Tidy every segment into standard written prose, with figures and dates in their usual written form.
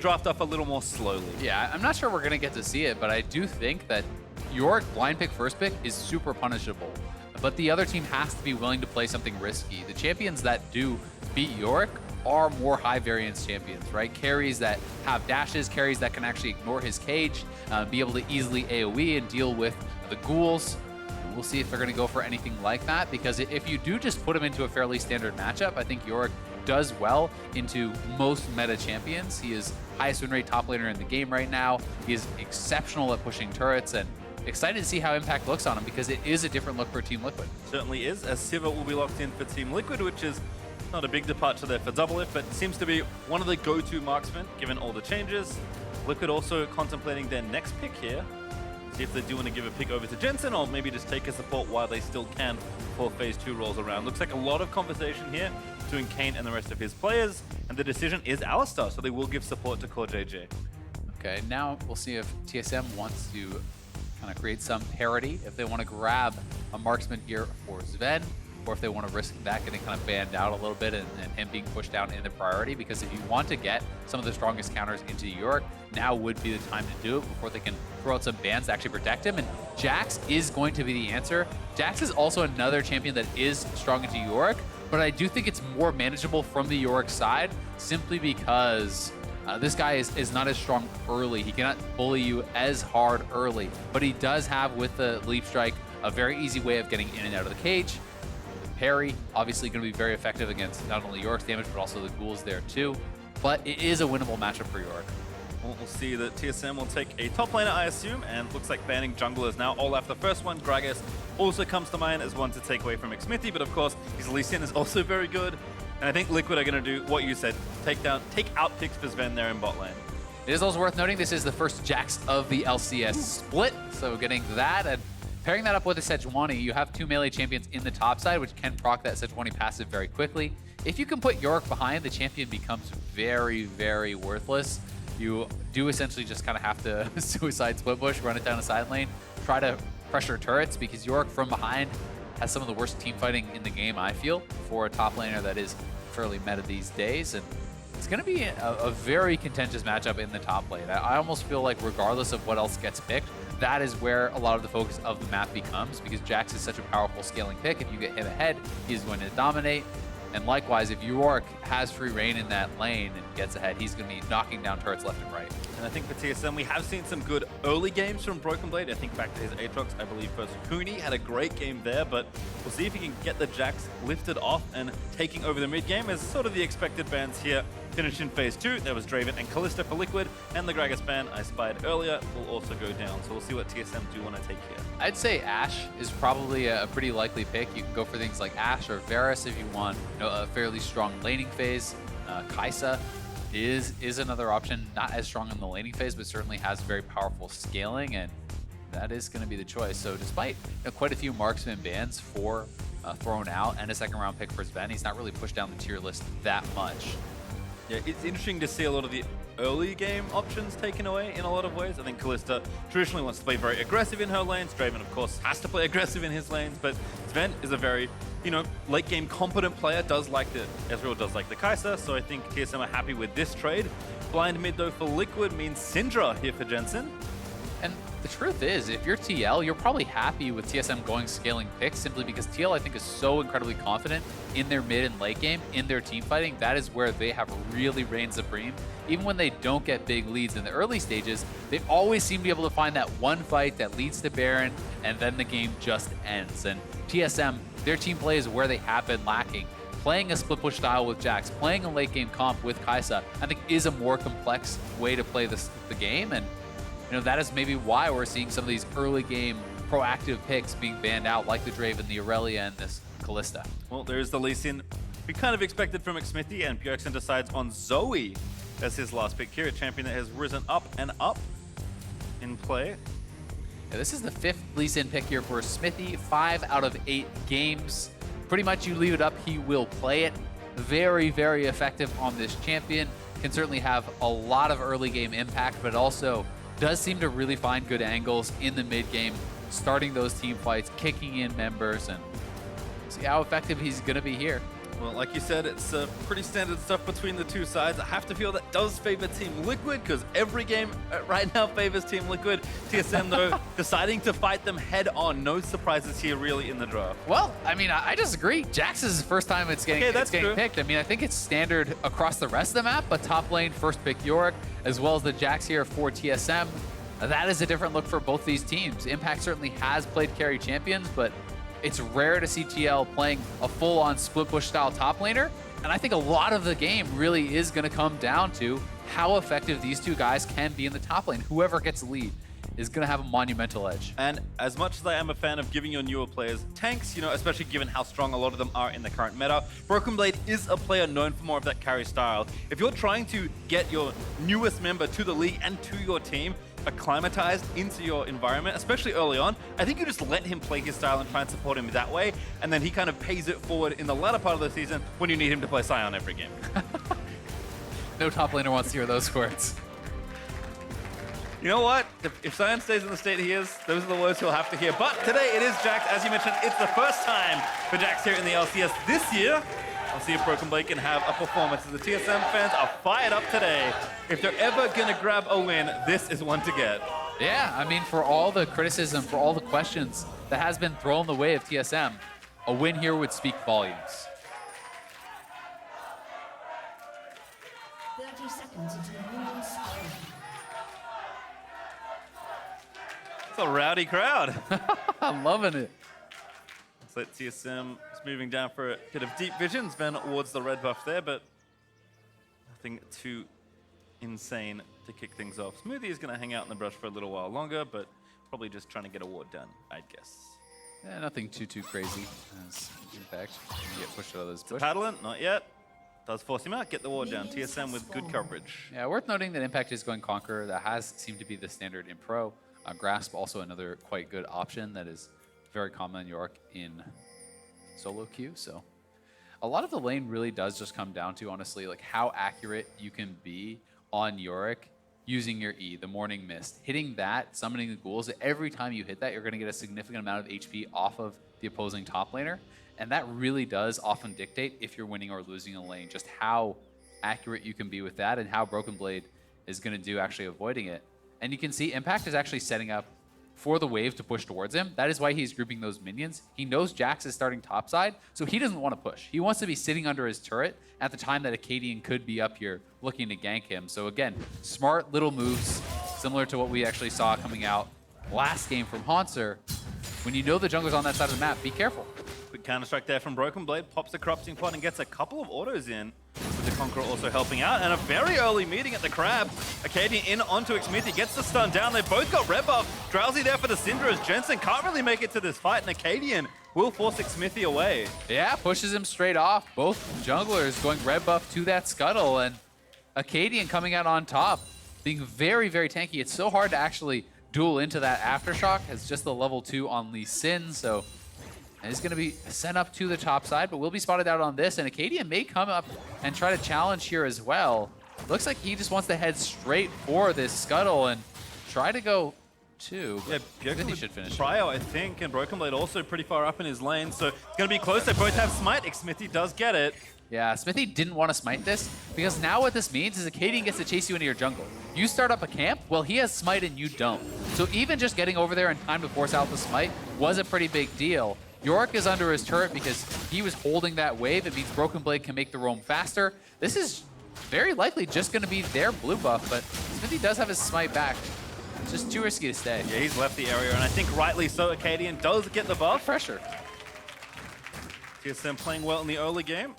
draft up a little more slowly. Yeah, I'm not sure we're going to get to see it, but I do think that Yorick blind pick first pick is super punishable. But the other team has to be willing to play something risky. The champions that do beat Yorick are more high variance champions, right? Carries that have dashes, carries that can actually ignore his cage, be able to easily AoE and deal with the ghouls. We'll see if they're going to go for anything like that, because if you do just put him into a fairly standard matchup, I think Yorick does well into most meta champions. He is highest win rate top laner in the game right now. He is exceptional at pushing turrets, and excited to see how Impact looks on him, because it is a different look for Team Liquid. Certainly is, as Sivir will be locked in for Team Liquid, which is not a big departure there for DoubleLift, but seems to be one of the go-to marksmen given all the changes. Liquid also contemplating their next pick here. See if they do want to give a pick over to Jensen, or maybe just take a support while they still can before Phase 2 rolls around. Looks like a lot of conversation here between Kane and the rest of his players, and the decision is Alistar, so they will give support to CoreJJ. Okay, now we'll see if TSM wants to kind of create some parity, if they want to grab a marksman here for Zven, or if they want to risk that getting kind of banned out a little bit and him being pushed down in the priority. Because if you want to get some of the strongest counters into Yorick, now would be the time to do it before they can throw out some bans to actually protect him. And Jax is going to be the answer. Jax is also another champion that is strong into Yorick, but I do think it's more manageable from the Yorick side, simply because this guy is not as strong early. He cannot bully you as hard early, but he does have, with the Leap Strike, a very easy way of getting in and out of the cage. Parry, obviously going to be very effective against not only Yorick's damage, but also the ghouls there too. But it is a winnable matchup for Yorick. We'll see that TSM will take a top laner, I assume, and looks like banning junglers now. Olaf, the first one. Gragas also comes to mind as one to take away from Xmithie, but of course, his Lee Sin is also very good. And I think Liquid are going to do what you said, take out picks for Zven there in bot lane. It is also worth noting this is the first Jax of the LCS split, so getting that and pairing that up with a Sejuani, you have two melee champions in the top side, which can proc that Sejuani passive very quickly. If you can put Yorick behind, the champion becomes very, very worthless. You do essentially just kind of have to suicide split push, run it down a side lane, try to pressure turrets, because Yorick from behind has some of the worst team fighting in the game, I feel, for a top laner that is fairly meta these days. And it's going to be a very contentious matchup in the top lane. I almost feel like regardless of what else gets picked, that is where a lot of the focus of the map becomes, because Jax is such a powerful scaling pick. If you get him ahead, he's going to dominate. And likewise, if Yorick has free reign in that lane and gets ahead, he's going to be knocking down turrets left and right. And I think for TSM, we have seen some good early games from Broken Blade. I think back to his Aatrox, I believe first Cooney had a great game there, but we'll see if he can get the Jax lifted off and taking over the mid game as sort of the expected bans here. Finished in Phase 2, there was Draven and Kalista for Liquid, and the Gragas ban I spied earlier will also go down. So we'll see what TSM do want to take here. I'd say Ashe is probably a pretty likely pick. You can go for things like Ashe or Varus if you want a fairly strong laning phase. Kaisa is another option, not as strong in the laning phase, but certainly has very powerful scaling, and that is going to be the choice. So despite quite a few marksman bans for thrown out and a second round pick for Zven, he's not really pushed down the tier list that much. Yeah, it's interesting to see a lot of the early game options taken away in a lot of ways. I think Kalista traditionally wants to play very aggressive in her lanes. Draven, of course, has to play aggressive in his lanes, but Zven is a very, late game competent player, Ezreal does like the Kaisa, so I think TSM are happy with this trade. Blind mid though for Liquid means Syndra here for Jensen. And the truth is, if you're TL, you're probably happy with TSM going scaling picks, simply because TL, I think, is so incredibly confident in their mid and late game, in their team fighting. That is where they have really reigned supreme. Even when they don't get big leads in the early stages, they always seem to be able to find that one fight that leads to Baron, and then the game just ends. And TSM, their team play is where they have been lacking. Playing a split push style with Jax, playing a late game comp with Kaisa, I think is a more complex way to play the game. And that is maybe why we're seeing some of these early game proactive picks being banned out, like the Draven, the Aurelia, and this Kalista. Well, there's the Lee Sin we kind of expected from Xmithie, and Bjergsen decides on Zoe as his last pick here, a champion that has risen up and up in play. Yeah, this is the 5th Lee Sin pick here for Xmithie, 5 out of 8 games. Pretty much you leave it up, he will play it. Very, very effective on this champion. Can certainly have a lot of early game impact, but also does seem to really find good angles in the mid game, starting those team fights, kicking in members, and see how effective he's going to be here. Well, like you said, it's pretty standard stuff between the two sides. I have to feel that does favor Team Liquid, because every game right now favors Team Liquid. TSM, though, deciding to fight them head on. No surprises here, really, in the draft. Well, I mean, I disagree. Jax is the first time it's getting picked. I mean, I think it's standard across the rest of the map, but top lane, first pick Yorick, as well as the Jax here for TSM. That is a different look for both these teams. Impact certainly has played carry champions, but it's rare to see TL playing a full-on split push style top laner. And I think a lot of the game really is going to come down to how effective these two guys can be in the top lane. Whoever gets the lead is going to have a monumental edge. And as much as I am a fan of giving your newer players tanks, you know, especially given how strong a lot of them are in the current meta, Broken Blade is a player known for more of that carry style. If you're trying to get your newest member to the league and to your team acclimatized into your environment, especially early on, I think you just let him play his style and try and support him that way, and then he kind of pays it forward in the latter part of the season when you need him to play Sion every game. No top laner wants to hear those words. You know what? If Sion stays in the state he is, those are the words he'll have to hear. But today it is Jax. As you mentioned, it's the first time for Jax here in the LCS this year. I'll see if Broken Blade can have a performance. The TSM fans are fired up today. If they're ever going to grab a win, this is one to get. Yeah, I mean, for all the criticism, for all the questions that has been thrown the way of TSM, a win here would speak volumes. 30 seconds until the minions spawn. It's a rowdy crowd. I'm loving it. Looks like TSM is moving down for a bit of deep vision. Zven awards the red buff there, but nothing too insane to kick things off. Smoothie is going to hang out in the brush for a little while longer, but probably just trying to get a ward done, I'd guess. Yeah, nothing too crazy. As Impact can get pushed out of this bush. Paddling, not yet. Does force him out, get the ward down. TSM with good coverage. Yeah, worth noting that Impact is going Conqueror. That has seemed to be the standard in Pro. Grasp also another quite good option that is very common in Yorick in solo queue. So a lot of the lane really does just come down to, honestly, like how accurate you can be on Yorick using your E, the Morning Mist. Hitting that, summoning the ghouls, every time you hit that, you're going to get a significant amount of HP off of the opposing top laner. And that really does often dictate if you're winning or losing a lane, just how accurate you can be with that and how Broken Blade is going to do actually avoiding it. And you can see Impact is actually setting up for the wave to push towards him. That is why he's grouping those minions. He knows Jax is starting topside, so he doesn't want to push. He wants to be sitting under his turret at the time that Akaadian could be up here looking to gank him. So again, smart little moves, similar to what we actually saw coming out last game from Haunter. When you know the jungler's on that side of the map, be careful. Quick counter-strike there from Broken Blade, pops the corrupting pot and gets a couple of autos in, with the Conqueror also helping out, and a very early meeting at the Crab. Akaadian in onto Xmithie, gets the stun down. They both got red buff. Drowsy there for the Syndra as Jensen can't really make it to this fight, and Akaadian will force Xmithie away. Yeah, pushes him straight off. Both junglers going red buff to that scuttle, and Akaadian coming out on top, being very tanky. It's so hard to actually duel into that Aftershock as just the level 2 on Lee Sin, so he's going to be sent up to the top side, but will be spotted out on this, and Akaadian may come up and try to challenge here as well. Looks like he just wants to head straight for this scuttle and try to go 2. Yeah, Bjergsen he should finish. Prio, I think, and Broken Blade also pretty far up in his lane, so it's going to be close. They both have smite. Xmithie does get it. Yeah, Smithie didn't want to smite this, because now what this means is Akaadian gets to chase you into your jungle. You start up a camp, well, he has smite and you don't. So even just getting over there in time to force out the smite was a pretty big deal. Yorick is under his turret because he was holding that wave. It means Broken Blade can make the roam faster. This is very likely just going to be their blue buff, but Smithie does have his smite back. It's just too risky to stay. Yeah, he's left the area, and I think rightly so. Akaadian does get the buff. Pressure. TSM playing well in the early game.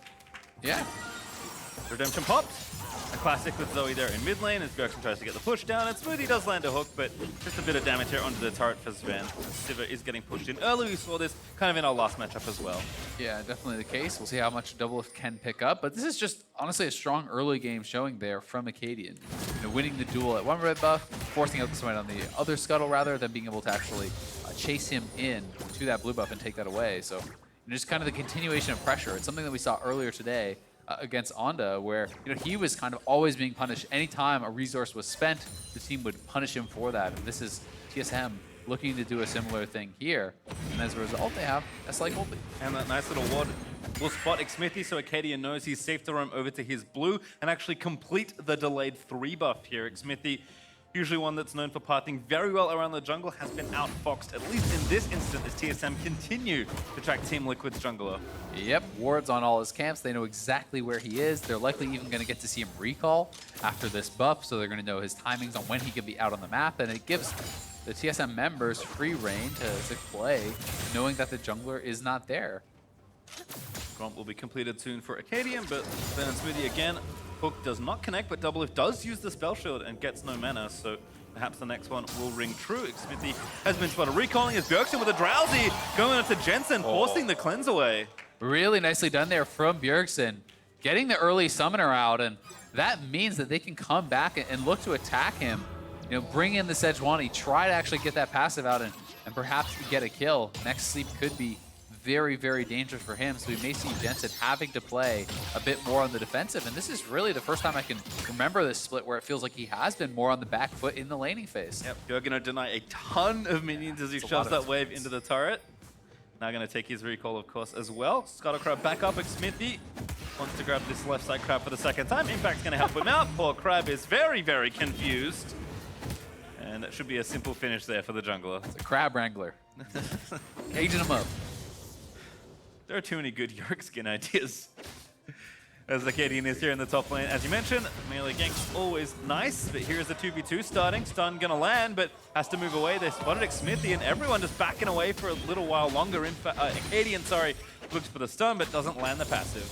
Yeah. Redemption popped. A classic with Zoe there in mid lane as Bjergsen tries to get the push down, and Smoothie does land a hook, but just a bit of damage here onto the turret for Zven. Sivir is getting pushed in early. We saw this kind of in our last matchup as well. Yeah, definitely the case. We'll see how much DoubleLift can pick up, but this is just honestly a strong early game showing there from Akaadian. You know, winning the duel at one red buff, forcing out the smite on the other scuttle rather than being able to actually chase him in to that blue buff and take that away. So just kind of the continuation of pressure. It's something that we saw earlier today against Onda, where he was kind of always being punished. Anytime a resource was spent, the team would punish him for that. And this is TSM looking to do a similar thing here. And as a result, they have a slight hold lead. And that nice little ward will spot Xmithie, so Akaadian knows he's safe to roam over to his blue and actually complete the delayed 3 buff here. Xmithie, usually one that's known for pathing very well around the jungle, has been outfoxed, at least in this instant, as TSM continue to track Team Liquid's jungler. Yep, wards on all his camps. They know exactly where he is. They're likely even going to get to see him recall after this buff, so they're going to know his timings on when he can be out on the map, and it gives the TSM members free reign to play, knowing that the jungler is not there. Gromp will be completed soon for Akaadian, but then Smoothie again. Hook does not connect, but DoubleLift does use the spell shield and gets no mana, so perhaps the next one will ring true. Xmithie has been spotted recalling as Bjergsen with a drowsy going into Jensen, forcing the cleanse away. Really nicely done there from Bjergsen, getting the early summoner out, and that means that they can come back and look to attack him. You know, bring in the Sejuani, try to actually get that passive out and perhaps get a kill. Next sleep could be very, very dangerous for him, so we may see Jensen having to play a bit more on the defensive, and this is really the first time I can remember this split where it feels like he has been more on the back foot in the laning phase. Yep, you're going to deny a ton of minions as he shoves that wave into the turret. Now going to take his recall, of course, as well. Scuttle Crab back up. Xmithie wants to grab this left side crab for the second time. Impact's going to help him out. Poor crab is very, very confused. And that should be a simple finish there for the jungler. It's a crab wrangler. Caging him up. There are too many good Yorick skin ideas. As Akaadian is here in the top lane. As you mentioned, melee ganks always nice, but here's the 2v2 starting. Stun gonna land, but has to move away. They spotted Xmithie, and everyone just backing away for a little while longer. Akaadian, sorry, looks for the stun, but doesn't land the passive.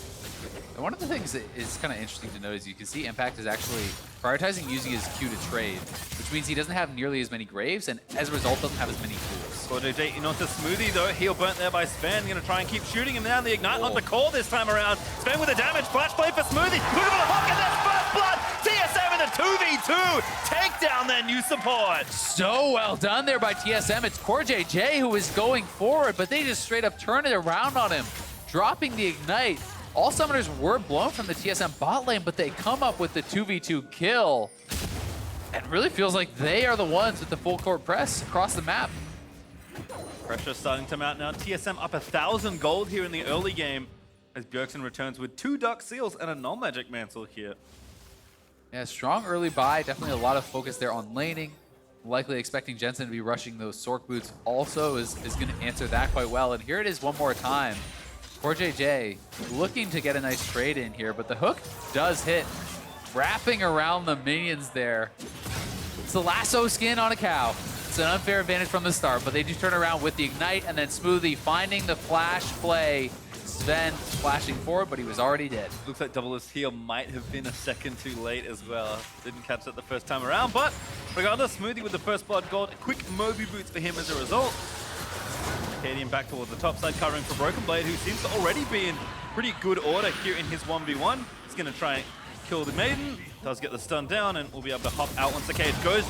And one of the things that is kind of interesting to note is you can see Impact is actually prioritizing using his Q to trade, which means he doesn't have nearly as many Graves, and as a result doesn't have as many tools. CoreJJ in onto Smoothie though, heal burnt there by Zven, gonna try and keep shooting him down. The Ignite onto Core this time around. Zven with the damage, flash play for Smoothie, looking for the hook, and that's first blood! TSM in the 2v2, take down their new support. So well done there by TSM. It's CoreJJ who is going forward, but they just straight up turn it around on him, dropping the Ignite. All summoners were blown from the TSM bot lane, but they come up with the 2v2 kill. And really feels like they are the ones with the full court press across the map. Pressure starting to mount now. TSM up 1,000 gold here in the early game as Bjergsen returns with 2 Dark Seals and a Null Magic Mantle here. Yeah, strong early buy. Definitely a lot of focus there on laning. Likely expecting Jensen to be rushing those Sork boots also is going to answer that quite well. And here it is one more time. CoreJJ looking to get a nice trade in here, but the hook does hit, wrapping around the minions there. It's the lasso skin on a cow. It's an unfair advantage from the start, but they do turn around with the Ignite, and then Smoothie finding the flash play. Zven flashing forward, but he was already dead. Looks like DoubleLift here might have been a second too late as well. Didn't catch it the first time around, but regardless, Smoothie with the first blood gold. Quick Moby boots for him as a result. Akaadian back towards the top side, covering for Broken Blade, who seems to already be in pretty good order here in his 1v1. He's going to try and kill the Maiden, does get the stun down, and will be able to hop out once the cage goes.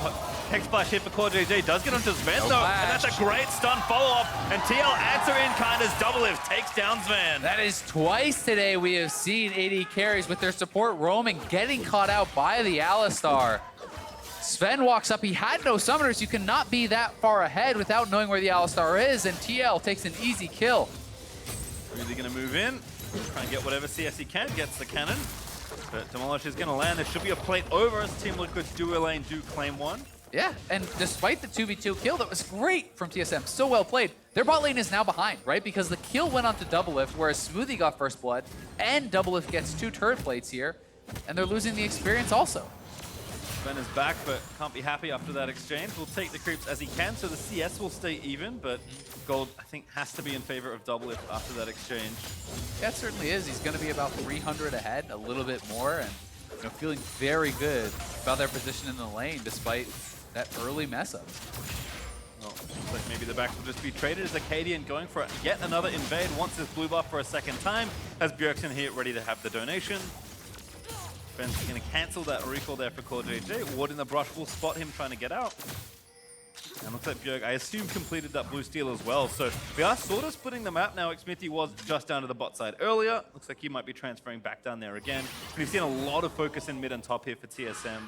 Hex Splash hit for CoreJJ, does get onto Zven though, and that's a great stun follow-up, and TL answer in kind as DoubleLift takes down Zven. That is twice today we have seen AD carries with their support roaming, getting caught out by the Alistar. Zven walks up, he had no summoners, you cannot be that far ahead without knowing where the Alistar is, and TL takes an easy kill. Really gonna move in, try and get whatever CS he can, gets the cannon. But Demolish is gonna land, there should be a plate over as Team Liquid's duo lane do claim one. Yeah, and despite the 2v2 kill, that was great from TSM, so well played. Their bot lane is now behind, right? Because the kill went on to DoubleLift, whereas Smoothie got first blood, and DoubleLift gets 2 turret plates here, and they're losing the experience also. Zven is back, but can't be happy after that exchange. Will take the creeps as he can, so the CS will stay even, but gold, I think, has to be in favor of DoubleLift after that exchange. Yeah, it certainly is. He's going to be about 300 ahead, a little bit more, and feeling very good about their position in the lane, despite that early mess-up. Well, looks like maybe the back will just be traded as Akaadian going for yet another invade, wants his blue buff for a second time, as Bjergsen here ready to have the donation. Ben's going to cancel that recall there for CoreJJ. Ward in the brush will spot him trying to get out. And looks like Bjerg, I assume, completed that blue steal as well. So we are sort of splitting the map now. Xmithie was just down to the bot side earlier. Looks like he might be transferring back down there again. And we've seen a lot of focus in mid and top here for TSM.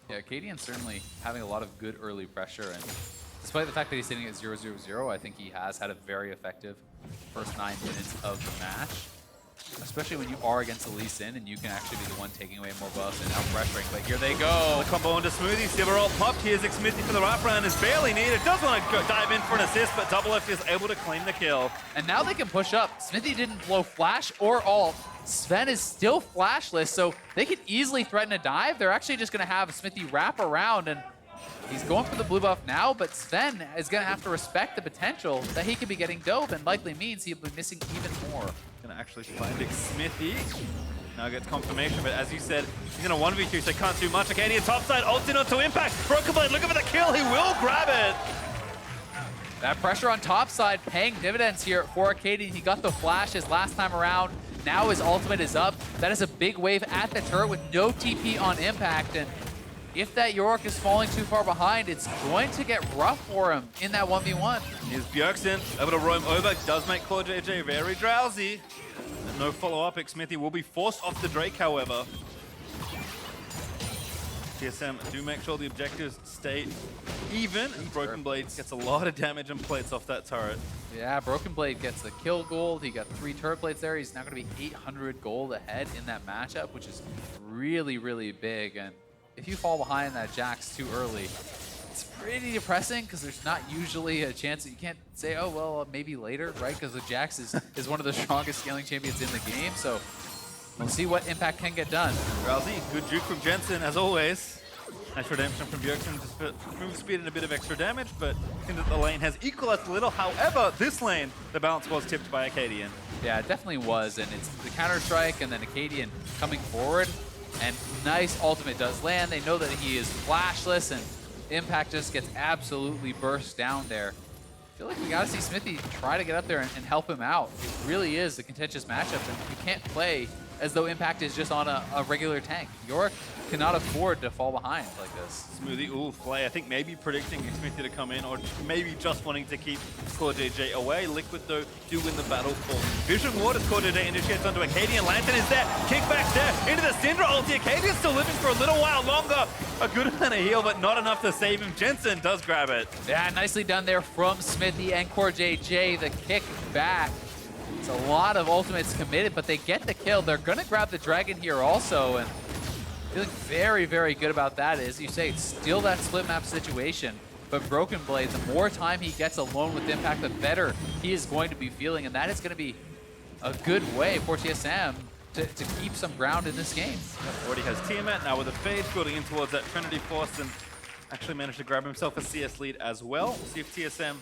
Yeah, Akaadian certainly having a lot of good early pressure, and Despite the fact that he's sitting at 0-0-0, I think he has had a very effective first 9 minutes of the match. Especially when you are against the Lee Sin and you can actually be the one taking away more buffs and out pressuring. But here they go. The combo onto Smoothie. Sivir all popped. Here's Xmithie for the wraparound. Is barely needed. Does want to dive in for an assist, but DoubleLift is able to claim the kill. And now they can push up. Xmithie didn't blow flash or ult. Zven is still flashless, so they could easily threaten a dive. They're actually just going to have Xmithie wrap around, and he's going for the blue buff now, but Zven is going to have to respect the potential that he could be getting dove, and likely means he'll be missing even more. Gonna actually find Xmithie. Now gets confirmation, but as you said, he's gonna 1v2, so can't do much. Akaadian topside, ults in onto Impact. Broken Blade looking for the kill, he will grab it. That pressure on top side paying dividends here for Akaadian. He got the flashes last time around. Now his ultimate is up. That is a big wave at the turret with no TP on Impact, and if that Yorick is falling too far behind, it's going to get rough for him in that 1v1. Here's Bjergsen, able to roam over, does make CoreJJ very drowsy. And no follow-up, Xmithie will be forced off the Drake, however. TSM do make sure the objectives stay even, and Broken Blade gets a lot of damage and plates off that turret. Yeah, Broken Blade gets the kill gold. He got 3 turret plates there. He's now going to be 800 gold ahead in that matchup, which is really, really big. And if you fall behind that Jax too early, it's pretty depressing because there's not usually a chance that you can't say, oh, well, maybe later, right? Because the Jax is one of the strongest scaling champions in the game. So we'll see what Impact can get done. Drowsy, good juke from Jensen, as always. Nice redemption from Bjergsen, just move speed and a bit of extra damage, but into the lane has equalized a little. However, this lane, the balance was tipped by Akaadian. Yeah, it definitely was, and it's the counter-strike and then Akaadian coming forward. And nice ultimate does land. They know that he is flashless, and Impact just gets absolutely burst down there. I feel like we got to see Smithie try to get up there and help him out. It really is a contentious matchup, and you can't play as though Impact is just on a regular tank. Yorick cannot afford to fall behind like this. Smoothie, ooh, play. I think maybe predicting Xmithie to come in, or maybe just wanting to keep CoreJJ away. Liquid, though, do win the battle for Vision Ward as CoreJJ initiates onto Akaadian. Lantern is there. Kickback there into the Syndra ulti. Akaadian's still living for a little while longer. A good amount of heal, but not enough to save him. Jensen does grab it. Yeah, nicely done there from Smithie and CoreJJ. The kick back. It's a lot of ultimates committed, but they get the kill. They're going to grab the dragon here also, and feeling very, very good about that. As you say, it's still that split map situation, but Broken Blade, the more time he gets alone with Impact, the better he is going to be feeling, and that is going to be a good way for TSM to keep some ground in this game. Already has Tiamat, now with a fade, building in towards that Trinity Force, and actually managed to grab himself a CS lead as well. We'll see if TSM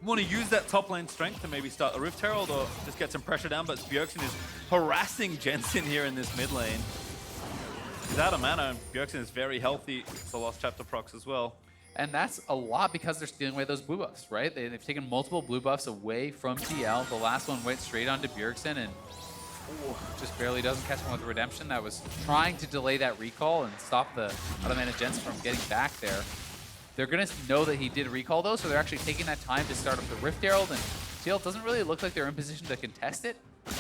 want to use that top lane strength to maybe start a Rift Herald or just get some pressure down, but Bjergsen is harassing Jensen here in this mid lane. He's out of mana, and Bjergsen is very healthy. It's a Lost Chapter procs as well. And that's a lot because they're stealing away those blue buffs, right? They've taken multiple blue buffs away from TL. The last one went straight onto Bjergsen, and just barely doesn't catch him with the redemption. That was trying to delay that recall and stop the out-of-mana Jensen from getting back there. They're going to know that he did recall those, so they're actually taking that time to start up the Rift Herald, and TL doesn't really look like they're in position to contest it.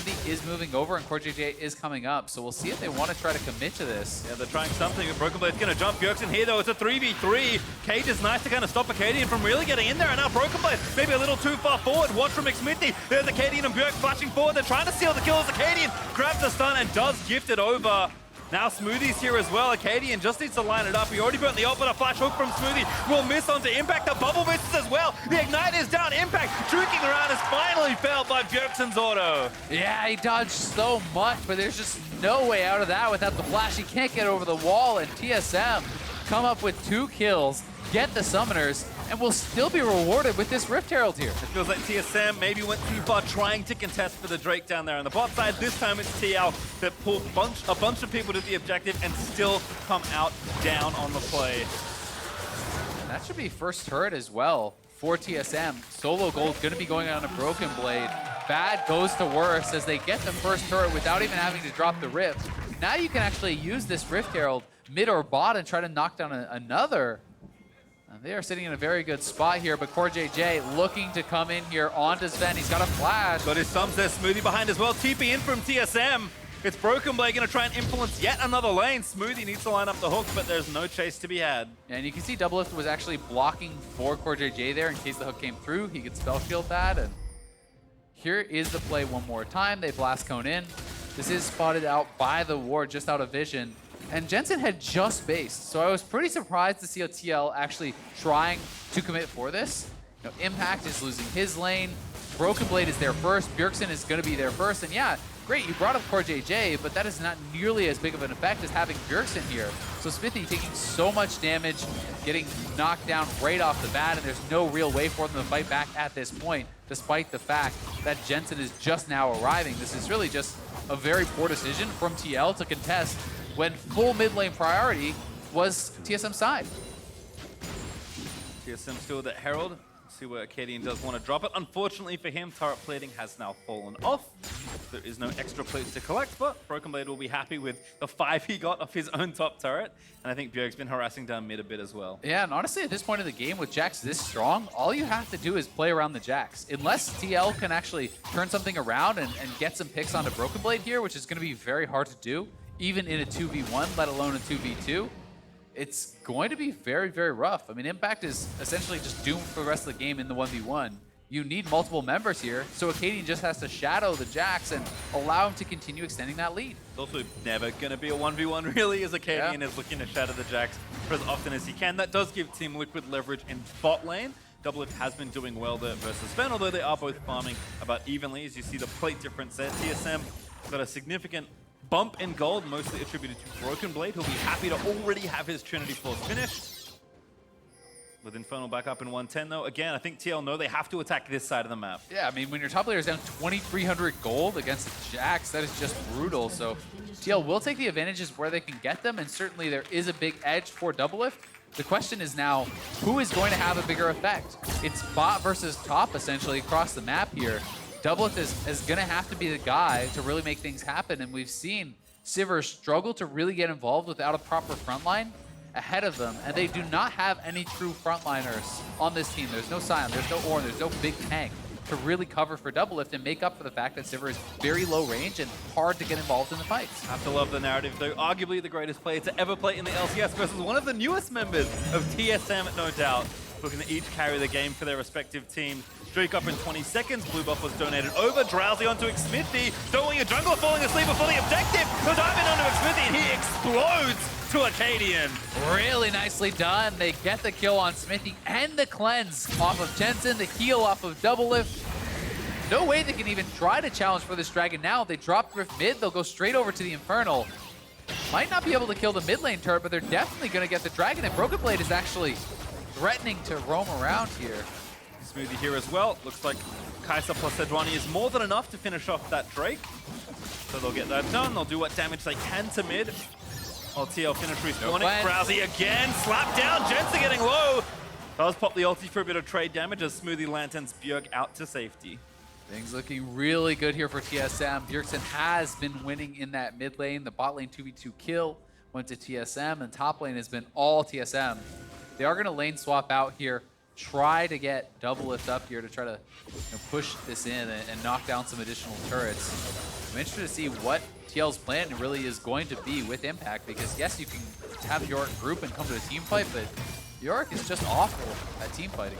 He is moving over, and CoreJJ is coming up, so we'll see if they want to try to commit to this. Yeah, they're trying something. Broken Blade's going to jump Bjergsen here, though. It's a 3v3. Cage is nice to kind of stop Akaadian from really getting in there, and now Broken Blade maybe a little too far forward. Watch from Xmithie. There's Akaadian and Bjerg flashing forward. They're trying to steal the kill as Akaadian grabs the stun and does gift it over. Now Smoothie's here as well. Akaadian just needs to line it up. He already burnt the ult, but a flash hook from Smoothie will miss onto Impact. The bubble misses as well. The Ignite is down. Impact juking around is finally felled by Bjergsen's auto. Yeah, he dodged so much, but there's just no way out of that without the flash. He can't get over the wall, and TSM come up with 2 kills, get the summoners, and will still be rewarded with this Rift Herald here. It feels like TSM maybe went too far trying to contest for the Drake down there on the bot side. This time it's TL that pulled a bunch of people to the objective and still come out down on the play. And that should be first turret as well for TSM. Solo gold going to be going on a Broken Blade. Bad goes to worse as they get the first turret without even having to drop the Rift. Now you can actually use this Rift Herald mid or bot and try to knock down another. They are sitting in a very good spot here, but CoreJJ looking to come in here onto Zven. He's got a flash. Got his thumbs there, Smoothie behind as well. TP in from TSM. It's Broken Blade going to try and influence yet another lane. Smoothie needs to line up the hook, but there's no chase to be had. And you can see DoubleLift was actually blocking for CoreJJ there in case the hook came through. He could spell shield that. And here is the play one more time. They blast cone in. This is spotted out by the ward, just out of vision. And Jensen had just based, so I was pretty surprised to see a TL actually trying to commit for this. You know, Impact is losing his lane. Broken Blade is there first. Bjergsen is going to be there first. And yeah, great, you brought up CoreJJ, but that is not nearly as big of an effect as having Bjergsen here. So Xmithie taking so much damage, getting knocked down right off the bat, and there's no real way for them to fight back at this point, despite the fact that Jensen is just now arriving. This is really just a very poor decision from TL to contest when full mid lane priority was TSM's side. TSM still with that Herald. See where Akaadian does want to drop it. Unfortunately for him, turret plating has now fallen off. There is no extra plates to collect, but Broken Blade will be happy with the 5 he got off his own top turret. And I think Bjerg's been harassing down mid a bit as well. Yeah, and honestly, at this point in the game, with Jax this strong, all you have to do is play around the Jax. Unless TL can actually turn something around and get some picks onto Broken Blade here, which is going to be very hard to do, even in a 2v1, let alone a 2v2. It's going to be very, very rough. I mean, Impact is essentially just doomed for the rest of the game in the 1v1. You need multiple members here, so Akaadian just has to shadow the Jax and allow him to continue extending that lead. It's also never going to be a 1v1 really, as Akaadian is looking to shatter the Jax for as often as he can. That does give Team Liquid leverage in bot lane. DoubleLift has been doing well there versus Zven, although they are both farming about evenly. As you see the plate difference there, TSM got a significant bump in gold, mostly attributed to Broken Blade. He'll be happy to already have his Trinity Force finished. With Infernal back up in 110 though. Again, I think TL know they have to attack this side of the map. Yeah, I mean, when your top player is down 2,300 gold against Jax, that is just brutal. So TL will take the advantages where they can get them, and certainly there is a big edge for DoubleLift. The question is now, who is going to have a bigger effect? It's bot versus top, essentially, across the map here. DoubleLift is going to have to be the guy to really make things happen, and we've seen Sivir struggle to really get involved without a proper frontline ahead of them, and they do not have any true frontliners on this team. There's no Sion, there's no Ornn, there's no big tank to really cover for DoubleLift and make up for the fact that Sivir is very low range and hard to get involved in the fights. Have to love the narrative, though. Arguably the greatest player to ever play in the LCS versus one of the newest members of TSM, no doubt. Looking to each carry the game for their respective teams. Drake up in 20 seconds. Blue buff was donated over. Drowsy onto Xmithie. Don't want your jungler falling asleep before the objective. The diamond onto Xmithie, and he explodes to Akaadian. Really nicely done. They get the kill on Smithie and the cleanse off of Jensen, the heal off of DoubleLift. No way they can even try to challenge for this dragon now. They drop Rift mid. They'll go straight over to the Infernal. Might not be able to kill the mid lane turret, but they're definitely going to get the dragon. And Broken Blade is actually threatening to roam around here. Smoothie here as well. Looks like Kaisa plus Sejuani is more than enough to finish off that Drake. So they'll get that done. They'll do what damage they can to mid. While TL finish respawning. Drowsy again. Slap down. Jensen getting low. Does pop the ulti for a bit of trade damage as Smoothie lanterns Bjerg out to safety. Things looking really good here for TSM. Bjergsen has been winning in that mid lane. The bot lane 2v2 kill went to TSM, and top lane has been all TSM. They are going to lane swap out here, try to get DoubleLift up here to try to push this in and knock down some additional turrets. I'm interested to see what TL's plan really is going to be with Impact, because yes, you can have Yorick group and come to a team fight, but Yorick is just awful at team fighting.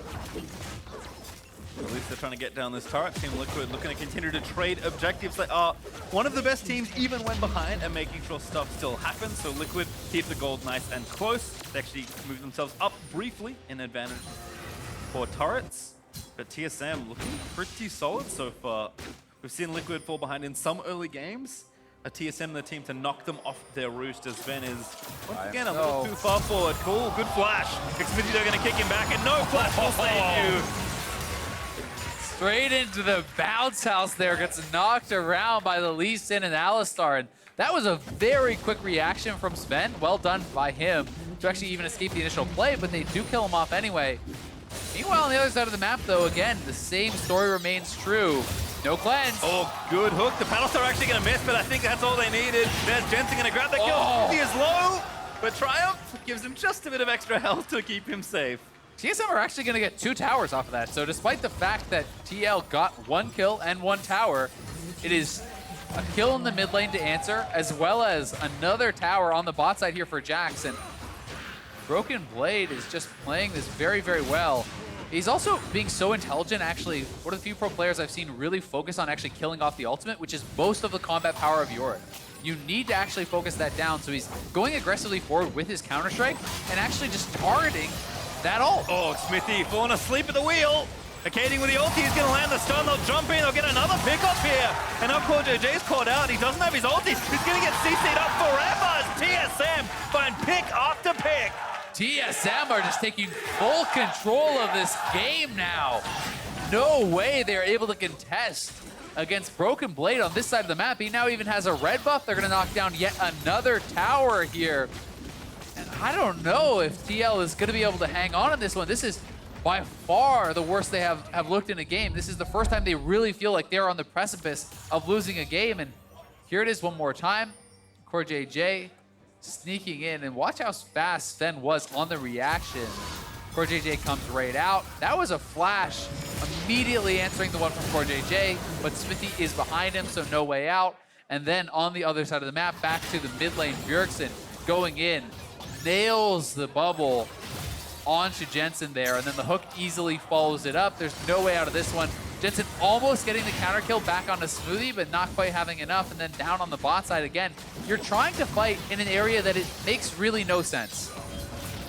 At least they're trying to get down this turret. Team Liquid looking to continue to trade objectives. They are one of the best teams even when behind and making sure stuff still happens. So Liquid keep the gold nice and close. They actually move themselves up briefly in advantage for turrets. But TSM looking pretty solid so far. We've seen Liquid fall behind in some early games. A TSM, the team to knock them off their roost, as Zven is once again a little too far forward. Cool, good flash. Xmithie, they're going to kick him back, and no flash will save you. Straight into the bounce house there, gets knocked around by the Lee Sin and Alistar. And that was a very quick reaction from Zven. Well done by him to actually even escape the initial play, but they do kill him off anyway. Meanwhile, on the other side of the map, though, again, the same story remains true. No cleanse. Oh, good hook. The Battlestar actually going to miss, but I think that's all they needed. There's Jensen going to grab the kill. He is low, but Triumph gives him just a bit of extra health to keep him safe. TSM are actually going to get 2 towers off of that. So despite the fact that TL got 1 kill and 1 tower, it is a kill in the mid lane to answer, as well as another tower on the bot side here for Jackson. Broken Blade is just playing this very, very well. He's also being so intelligent, actually. One of the few pro players I've seen really focus on actually killing off the ultimate, which is most of the combat power of Yorick. You need to actually focus that down, so he's going aggressively forward with his Counter-Strike and actually just targeting that ult. Oh, Xmithie falling asleep at the wheel. Akaadian with the ulti, he's going to land the stun, they'll jump in, they'll get another pick up here. And now CoreJJ's caught out, he doesn't have his ulti, he's going to get CC'd up forever as TSM find pick after pick. TSM are just taking full control of this game now. No way they're able to contest against Broken Blade on this side of the map. He now even has a red buff. They're going to knock down yet another tower here. And I don't know if TL is going to be able to hang on in this one. This is by far the worst they have looked in a game. This is the first time they really feel like they're on the precipice of losing a game. And here it is one more time. CoreJJ sneaking in, and watch how fast Zven was on the reaction. CoreJJ comes right out. That was a flash, immediately answering the one from CoreJJ, but Smoothie is behind him, so no way out. And then on the other side of the map, back to the mid lane, Bjergsen going in, nails the bubble onto Jensen there, and then the hook easily follows it up. There's no way out of this one. Jensen almost getting the counter kill back onto Smoothie, but not quite having enough, and then down on the bot side again. You're trying to fight in an area that it makes really no sense.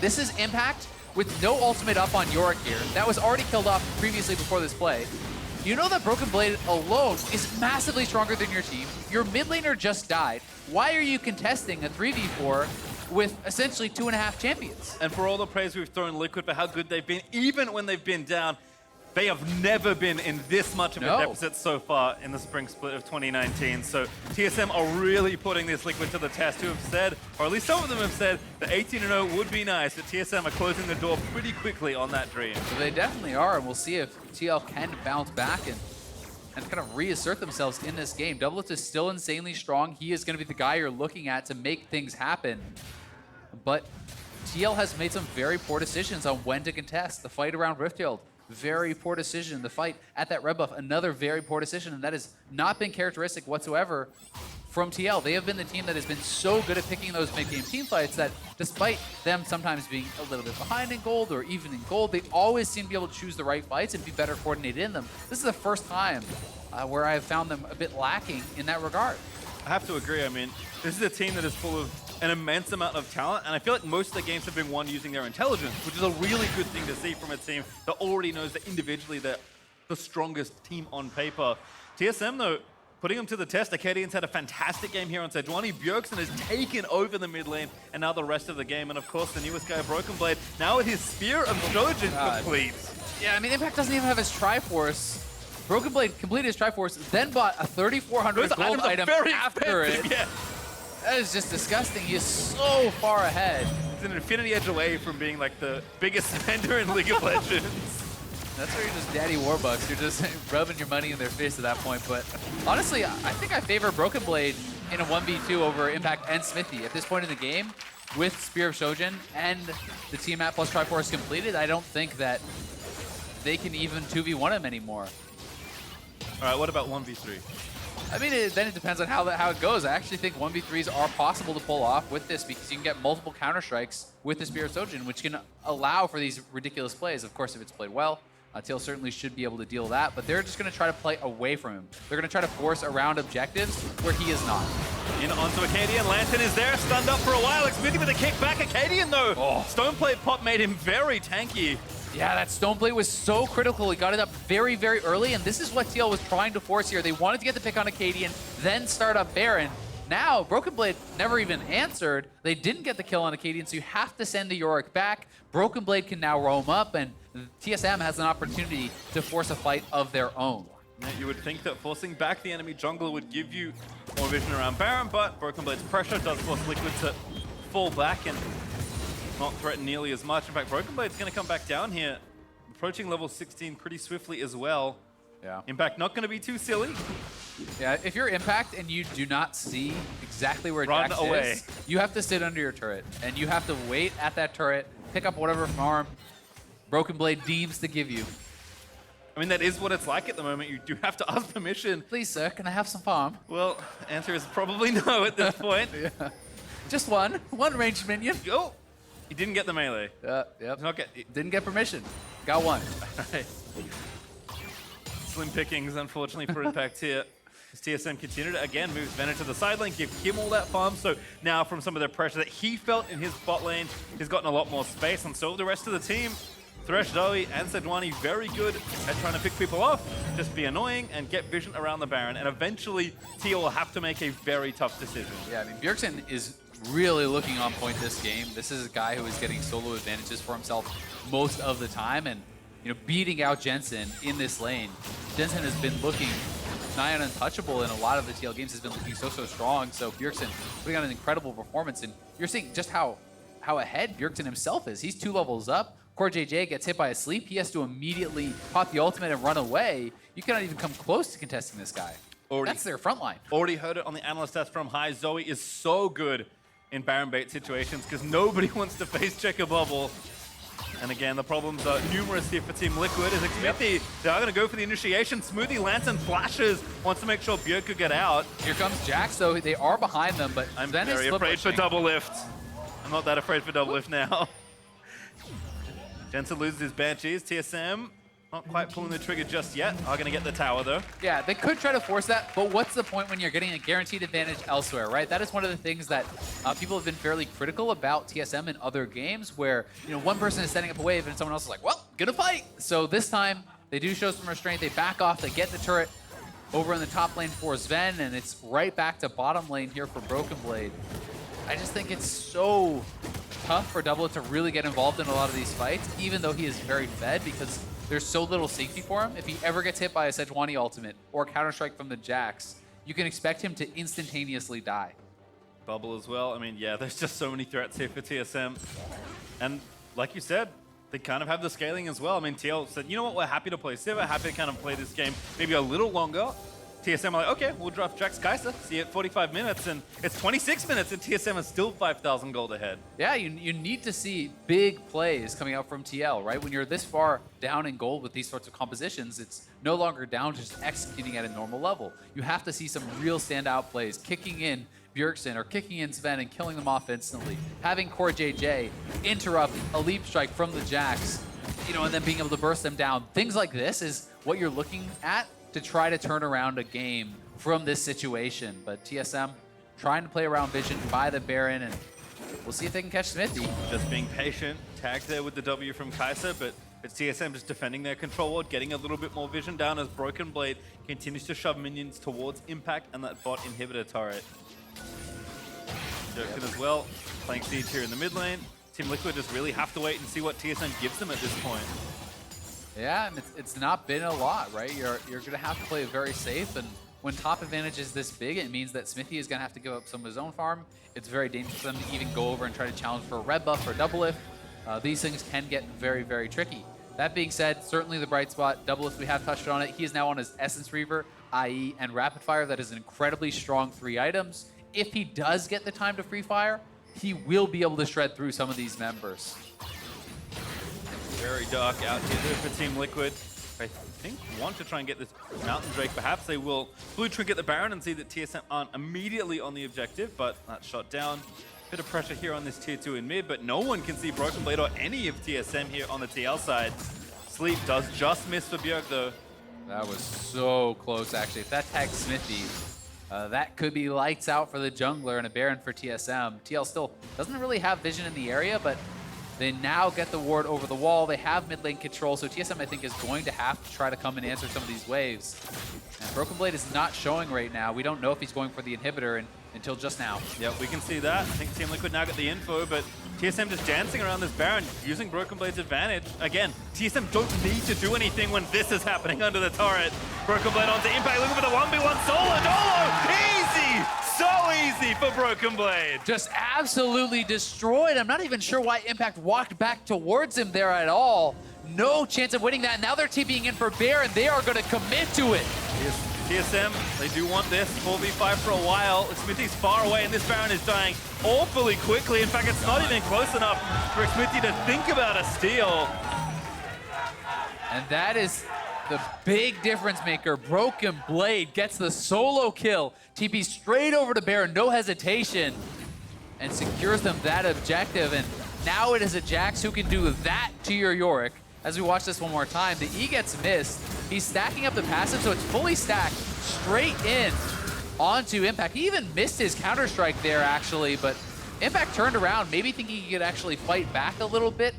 This is Impact with no ultimate up on Yorick here. That was already killed off previously before this play. You know that Broken Blade alone is massively stronger than your team. Your mid laner just died. Why are you contesting a 3v4 with essentially 2.5 champions? And for all the praise we've thrown Liquid for how good they've been, even when they've been down, they have never been in this much of a deficit so far in the spring split of 2019. So TSM are really putting this Liquid to the test, who have said, or at least some of them have said, that 18-0 would be nice, but TSM are closing the door pretty quickly on that dream. So they definitely are, and we'll see if TL can bounce back and kind of reassert themselves in this game. DoubleLift is still insanely strong. He is going to be the guy you're looking at to make things happen. But TL has made some very poor decisions on when to contest. The fight around Riftfield, very poor decision. The fight at that red buff, another very poor decision, and that has not been characteristic whatsoever from TL. They have been the team that has been so good at picking those mid-game team fights that despite them sometimes being a little bit behind in gold or even in gold, they always seem to be able to choose the right fights and be better coordinated in them. This is the first time where I have found them a bit lacking in that regard. I have to agree. I mean, this is a team that is full of an immense amount of talent, and I feel like most of the games have been won using their intelligence, which is a really good thing to see from a team that already knows that individually they're the strongest team on paper. TSM, though, putting them to the test. Akaadian's had a fantastic game here on Sejuani. Bjergsen has taken over the mid lane, and now the rest of the game. And of course, the newest guy, Broken Blade, now with his Spear of Trojan complete. Yeah, I mean, Impact doesn't even have his Triforce. Broken Blade completed his Triforce, then bought a 3,400 gold item after it. Yeah. That is just disgusting. He is so far ahead. It's an infinity edge away from being like the biggest spender in League of Legends. That's where you're just daddy Warbucks. You're just rubbing your money in their face at that point. But honestly, I think I favor Broken Blade in a 1v2 over Impact and Xmithie. At this point in the game, with Spear of Shojin and the team map plus Triforce completed, I don't think that they can even 2v1 him anymore. All right, what about 1v3? I mean, then it depends on how it goes. I actually think 1v3s are possible to pull off with this because you can get multiple counter-strikes with the Spear of Sojin, which can allow for these ridiculous plays. Of course, if it's played well, Teal certainly should be able to deal that, but they're just going to try to play away from him. They're going to try to force around objectives where he is not. In onto Akaadian, Lantern is there, stunned up for a while. Xmithie with a kick back. Akaadian, though, Stoneplate pop made him very tanky. Yeah, that Stoneplate was so critical. He got it up very, very early, and this is what TL was trying to force here. They wanted to get the pick on Akaadian, then start up Baron. Now, Broken Blade never even answered. They didn't get the kill on Akaadian, so you have to send the Yorick back. Broken Blade can now roam up, and TSM has an opportunity to force a fight of their own. Yeah, you would think that forcing back the enemy jungler would give you more vision around Baron, but Broken Blade's pressure does force Liquid to fall back and not threaten nearly as much. In fact, Broken Blade's going to come back down here, approaching level 16 pretty swiftly as well. Yeah. Impact not going to be too silly. Yeah, if you're Impact and you do not see exactly where Run Jax away. is, you have to sit under your turret, and you have to wait at that turret, pick up whatever farm Broken Blade deems to give you. I mean, that is what it's like at the moment. You do have to ask permission. Please, sir, can I have some farm? Well, answer is probably no at this point. Yeah. Just one ranged minion. Oh, he didn't get the melee. Yep. Not get, Didn't get permission. Got one. Slim pickings, unfortunately, for Impact here. As TSM continued to, again, move Zven to the side lane, give him all that farm. So now from some of the pressure that he felt in his bot lane, he's gotten a lot more space. And so the rest of the team, Thresh, Zoe, and Sejuani, very good at trying to pick people off, just be annoying and get vision around the Baron. And eventually, Tia will have to make a very tough decision. Yeah, I mean, Bjergsen is really looking on point this game. This is a guy who is getting solo advantages for himself most of the time. And, you know, beating out Jensen in this lane. Jensen has been looking nigh on untouchable in a lot of the TL games, has been looking so strong. So Bjergsen putting on an incredible performance. And you're seeing just how ahead Bjergsen himself is. He's 2 levels up. CoreJJ gets hit by a sleep. He has to immediately pop the ultimate and run away. You cannot even come close to contesting this guy. That's their front line. Already heard it on the Analyst stats from high. Zoe is so good in Baron bait situations because nobody wants to face check a bubble. And again, the problems are numerous here for Team Liquid as Xmithie, they are going to go for the initiation. Smoothie Lantern flashes, wants to make sure Bjerg could get out. Here comes Jax, though. They are behind them, but I'm Zven very is afraid for DoubleLift. I'm not that afraid for DoubleLift now. Jensen loses his Banshees. TSM not quite pulling the trigger just yet. Are going to get the tower, though. Yeah, they could try to force that, but what's the point when you're getting a guaranteed advantage elsewhere, right? That is one of the things that people have been fairly critical about TSM in other games where, you know, one person is setting up a wave and someone else is like, well, gonna fight. So this time, they do show some restraint. They back off. They get the turret over in the top lane for Zven, and it's right back to bottom lane here for Broken Blade. I just think it's so tough for DoubleLift to really get involved in a lot of these fights, even though he is very fed, because there's so little safety for him. If he ever gets hit by a Sejuani ultimate or Counter-Strike from the Jax, you can expect him to instantaneously die. Bubble as well. I mean, yeah, there's just so many threats here for TSM. And like you said, they kind of have the scaling as well. I mean, TL said, you know what, we're happy to play Sivir, happy to kind of play this game maybe a little longer. TSM are like, okay, we'll draft Jax Kaisa, see you at 45 minutes, and it's 26 minutes, and TSM is still 5,000 gold ahead. Yeah, you need to see big plays coming out from TL, right? When you're this far down in gold with these sorts of compositions, it's no longer down to just executing at a normal level. You have to see some real standout plays, kicking in Bjergsen or kicking in Zven and killing them off instantly. Having CoreJJ interrupt a leap strike from the Jax, you know, and then being able to burst them down. Things like this is what you're looking at to try to turn around a game from this situation. But TSM trying to play around vision by the Baron, and we'll see if they can catch Smoothie. Just being patient, tagged there with the W from Kaisa, but it's TSM just defending their control ward, getting a little bit more vision down as Broken Blade continues to shove minions towards Impact and that bot inhibitor turret. Bjergsen as well, playing Siege here in the mid lane. Team Liquid just really have to wait and see what TSM gives them at this point. Yeah, and it's not been a lot, right? You're going to have to play very safe, and when top advantage is this big, it means that Xmithie is going to have to give up some of his own farm. It's very dangerous for them to even go over and try to challenge for a red buff or DoubleLift. These things can get very tricky. That being said, certainly the bright spot, DoubleLift, we have touched on it. He is now on his Essence Reaver, IE, and Rapid Fire. That is an incredibly strong 3 items. If he does get the time to free fire, he will be able to shred through some of these members. Very dark out here for Team Liquid. I think want to try and get this Mountain Drake. Perhaps they will blue trinket the Baron and see that TSM aren't immediately on the objective, but that's shot down. Bit of pressure here on this tier 2 in mid, but no one can see Broken Blade or any of TSM here on the TL side. Sleep does just miss for Bjerg though. That was so close actually. If that tags Smoothie, that could be lights out for the jungler and a Baron for TSM. TL still doesn't really have vision in the area, but they now get the ward over the wall. They have mid lane control, so TSM, I think, is going to have to try to come and answer some of these waves. And Broken Blade is not showing right now. We don't know if he's going for the inhibitor until just now. Yep, we can see that. I think Team Liquid now got the info, but TSM just dancing around this Baron, using Broken Blade's advantage. Again, TSM don't need to do anything when this is happening under the turret. Broken Blade onto Impact, looking for the 1v1 solo. Dolo! Easy! So easy for Broken Blade. Just absolutely destroyed. I'm not even sure why Impact walked back towards him there at all. No chance of winning that. Now they're TPing in for Baron. They are going to commit to it. TSM, they do want this 4v5 for a while. Xmithie's far away, and this Baron is dying awfully quickly. In fact, it's not even close enough for Xmithie to think about a steal. And that is the big difference maker, Broken Blade, gets the solo kill. TP straight over to Baron, no hesitation, and secures them that objective. And now it is a Jax who can do that to your Yorick. As we watch this one more time, the E gets missed. He's stacking up the passive, so it's fully stacked straight in onto Impact. He even missed his Counter-Strike there, actually, but Impact turned around, maybe thinking he could actually fight back a little bit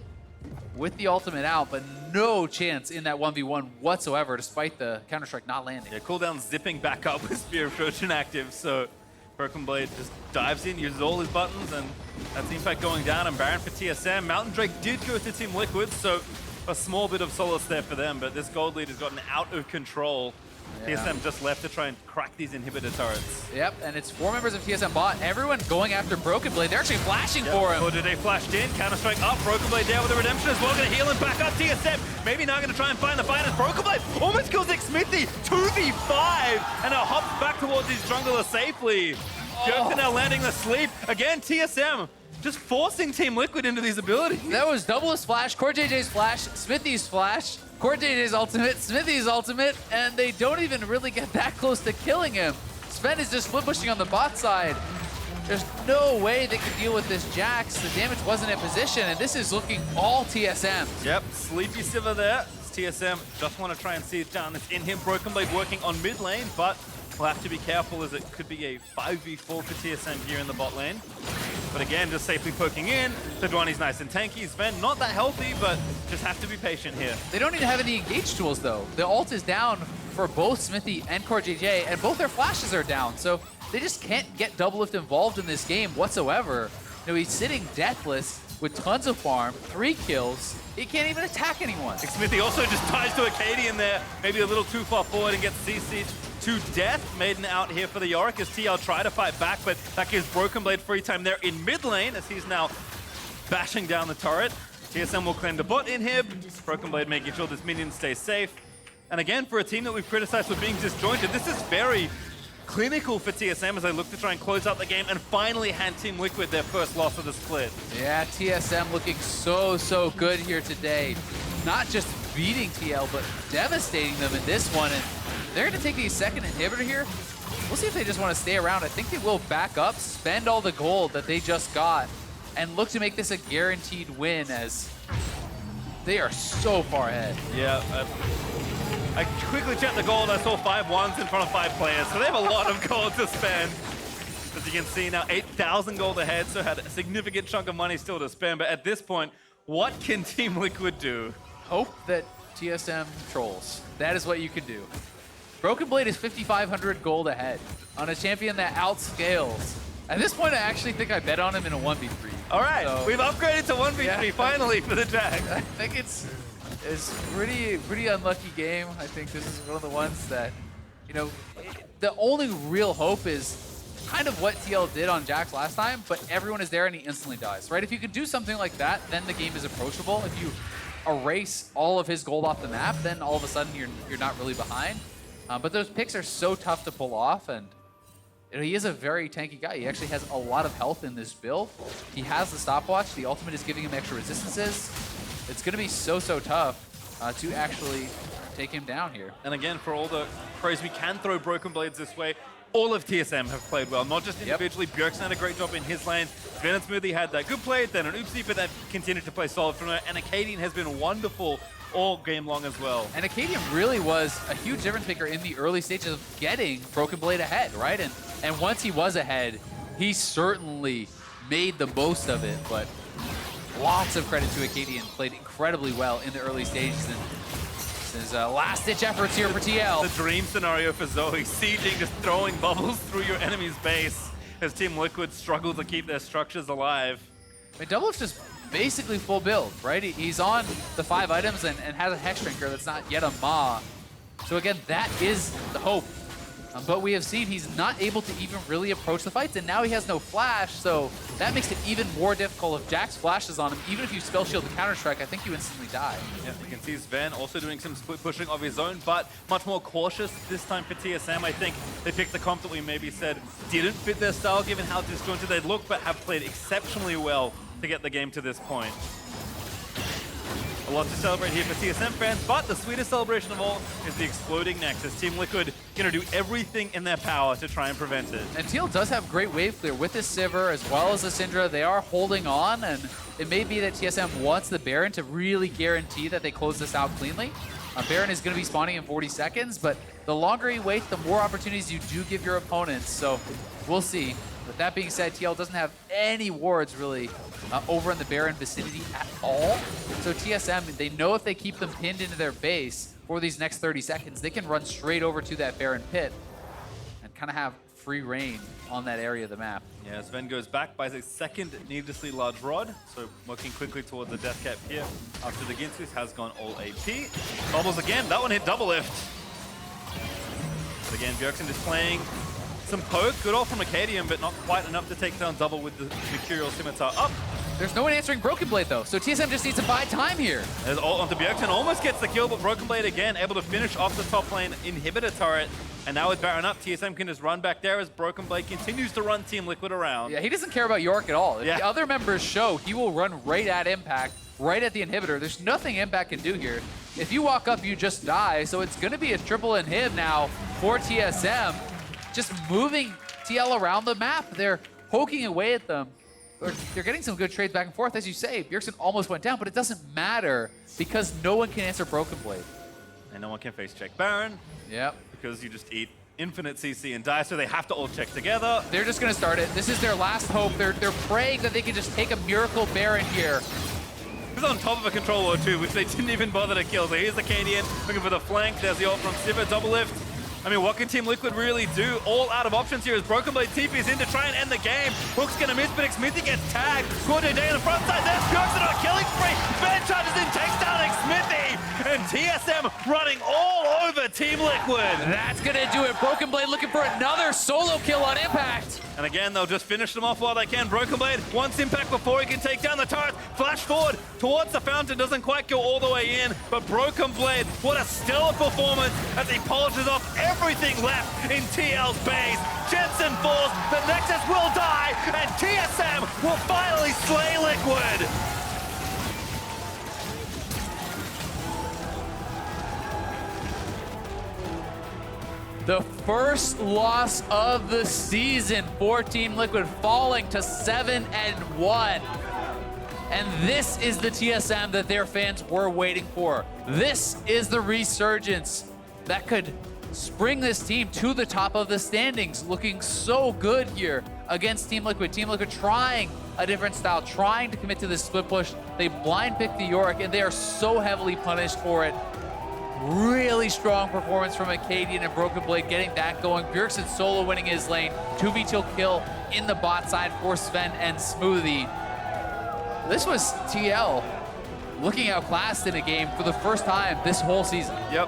with the ultimate out, but no chance in that 1v1 whatsoever, despite the Counter-Strike not landing. Yeah, cooldown zipping back up with Spear of Trojan active, so Broken Blade just dives in, uses all his buttons, and that's Impact going down, and Baron for TSM. Mountain Drake did go to Team Liquid, so a small bit of solace there for them, but this gold lead has gotten out of control. Yeah. TSM just left to try and crack these inhibitor turrets. Yep, and it's 4 members of TSM bot. Everyone going after Broken Blade. They're actually flashing for him. CoreJJ flashed in, Counter-Strike up, Broken Blade down with the redemption as well, gonna heal him back up. TSM maybe now gonna try and find the fight as Broken Blade almost kills Xmithie, 2v5, and now hops back towards his jungler safely. Bjergsen now landing the sleep. Again, TSM just forcing Team Liquid into these abilities. That was Double's flash, CoreJJ's flash, Xmithie's flash, CoreJJ's ultimate, Smithie's ultimate, and they don't even really get that close to killing him. Zven is just flip pushing on the bot side. There's no way they could deal with this Jax. The damage wasn't in position, and this is looking all TSM. Yep, sleepy Sivir there. TSM just want to try and see it down. It's in him, Broken Blade working on mid lane, but we'll have to be careful as it could be a 5v4 for TSM here in the bot lane. But again, just safely poking in. Sejuani's nice and tanky. Zven not that healthy, but just have to be patient here. They don't even have any engage tools though. The ult is down for both Smoothie and CoreJJ, and both their flashes are down. So they just can't get DoubleLift involved in this game whatsoever. You know, he's sitting deathless with tons of farm, 3 kills. He can't even attack anyone. Xmithie also just ties to Akaadian there. Maybe a little too far forward and gets CC'd to death. Maiden out here for the Yorick as TL try to fight back, but that gives Broken Blade free time there in mid lane as he's now bashing down the turret. TSM will claim the bot inhib. Broken Blade making sure this minion stays safe. And again, for a team that we've criticized for being disjointed, this is very clinical for TSM as they look to try and close out the game and finally hand Team Liquid their first loss of the split. Yeah, TSM looking so good here today. Not just beating TL, but devastating them in this one. And they're going to take the second inhibitor here. We'll see if they just want to stay around. I think they will back up, spend all the gold that they just got, and look to make this a guaranteed win as they are so far ahead. Yeah, I quickly checked the gold. I saw 5 ones in front of 5 players, so they have a lot of gold to spend. As you can see now, 8,000 gold ahead, so had a significant chunk of money still to spend. But at this point, what can Team Liquid do? Hope that TSM trolls. That is what you can do. Broken Blade is 5,500 gold ahead on a champion that outscales. At this point, I actually think I bet on him in a 1v3. All right, so we've upgraded to 1v3 finally for the Jack. I think it's pretty unlucky game. I think this is one of the ones that, you know, the only real hope is kind of what TL did on Jax last time, but everyone is there and he instantly dies, right? If you could do something like that, then the game is approachable. If you erase all of his gold off the map, then all of a sudden you're not really behind. But those picks are so tough to pull off, and you know, he is a very tanky guy. He actually has a lot of health in this build. He has the stopwatch. The ultimate is giving him extra resistances. It's going to be so tough to actually take him down here. And again, for all the praise we can throw Broken Blades this way, all of TSM have played well, not just individually. Bjergsen had a great job in his lane. Zven and Smoothie had that good play, then an oopsie, but they've continued to play solid from there. And Akaadian has been wonderful all game long as well. And Akaadian really was a huge difference maker in the early stages of getting Broken Blade ahead, right? And once he was ahead, he certainly made the most of it, but lots of credit to Akaadian. Played incredibly well in the early stages, and this is last-ditch efforts here for TL. The dream scenario for Zoe, sieging, just throwing bubbles through your enemy's base as Team Liquid struggle to keep their structures alive. I mean, DoubleLift just basically full build, right? He's on the 5 items and has a Hex Drinker that's not yet a Ma. So again, that is the hope. But we have seen he's not able to even really approach the fights, and now he has no flash, so that makes it even more difficult if Jax flashes on him. Even if you spell shield the Counter-Strike, I think you instantly die. Yeah, you can see Zven also doing some split pushing of his own, but much more cautious this time for TSM. I think they picked the comp that we maybe said didn't fit their style given how disjointed they look, but have played exceptionally well to get the game to this point. A lot to celebrate here for TSM fans, but the sweetest celebration of all is the exploding Nexus. Team Liquid going to do everything in their power to try and prevent it. And Teal does have great wave clear with this Sivir as well as the Syndra. They are holding on, and it may be that TSM wants the Baron to really guarantee that they close this out cleanly. Baron is going to be spawning in 40 seconds, but the longer you wait, the more opportunities you do give your opponents. So we'll see. With that being said, TL doesn't have any wards really over in the Baron vicinity at all. So TSM, they know if they keep them pinned into their base for these next 30 seconds, they can run straight over to that Baron pit and kind of have free reign on that area of the map. Yeah, Zven goes back, buys a second needlessly large rod, so working quickly towards the death cap here after the Ginsus has gone all AP. Bubbles again, that one hit DoubleLift. But again, Bjergsen displaying some poke, good all from Akaadian, but not quite enough to take down Double with the Mercurial Scimitar up. There's no one answering Broken Blade though, so TSM just needs to buy time here. There's all onto Bjergsen, almost gets the kill, but Broken Blade again, able to finish off the top lane inhibitor turret. And now with Baron up, TSM can just run back there as Broken Blade continues to run Team Liquid around. Yeah, he doesn't care about Yorick at all. If Yeah. the other members show, he will run right at Impact, right at the inhibitor. There's nothing Impact can do here. If you walk up, you just die. So it's going to be a triple inhib now for TSM. Just moving TL around the map. They're poking away at them. They're getting some good trades back and forth. As you say, Bjergsen almost went down, but it doesn't matter because no one can answer Broken Blade. And no one can face check Baron. Yep. Because you just eat infinite CC and die, so they have to all check together. They're just going to start it. This is their last hope. They're praying that they can just take a miracle Baron here. He's on top of a control ward too, which they didn't even bother to kill. So here's the Akaadian looking for the flank. There's the ult from Sivir, DoubleLift. I mean, what can Team Liquid really do? All out of options here as Broken Blade TP's in to try and end the game. Hook's gonna miss, but Xmithie gets tagged. CoreJJ on the front side, there's Bjergsen on a killing spree. Zven charges in, takes down Xmithie. And TSM running all over Team Liquid. That's going to do it. Broken Blade looking for another solo kill on Impact. And again, they'll just finish them off while they can. Broken Blade wants Impact before he can take down the turret. Flash forward towards the fountain, doesn't quite go all the way in. But Broken Blade, what a stellar performance as he polishes off everything left in TL's base. Jensen falls, the Nexus will die, and TSM will finally slay Liquid. The first loss of the season for Team Liquid, falling to 7-1. And this is the TSM that their fans were waiting for. This is the resurgence that could spring this team to the top of the standings, looking so good here against Team Liquid. Team Liquid trying a different style, trying to commit to this split push. They blind picked the Yorick, and they are so heavily punished for it. Really strong performance from Akaadian and Broken Blade getting that going. Bjergsen solo winning his lane. 2v2 kill in the bot side for Zven and Smoothie. This was TL looking outclassed in a game for the first time this whole season. Yep.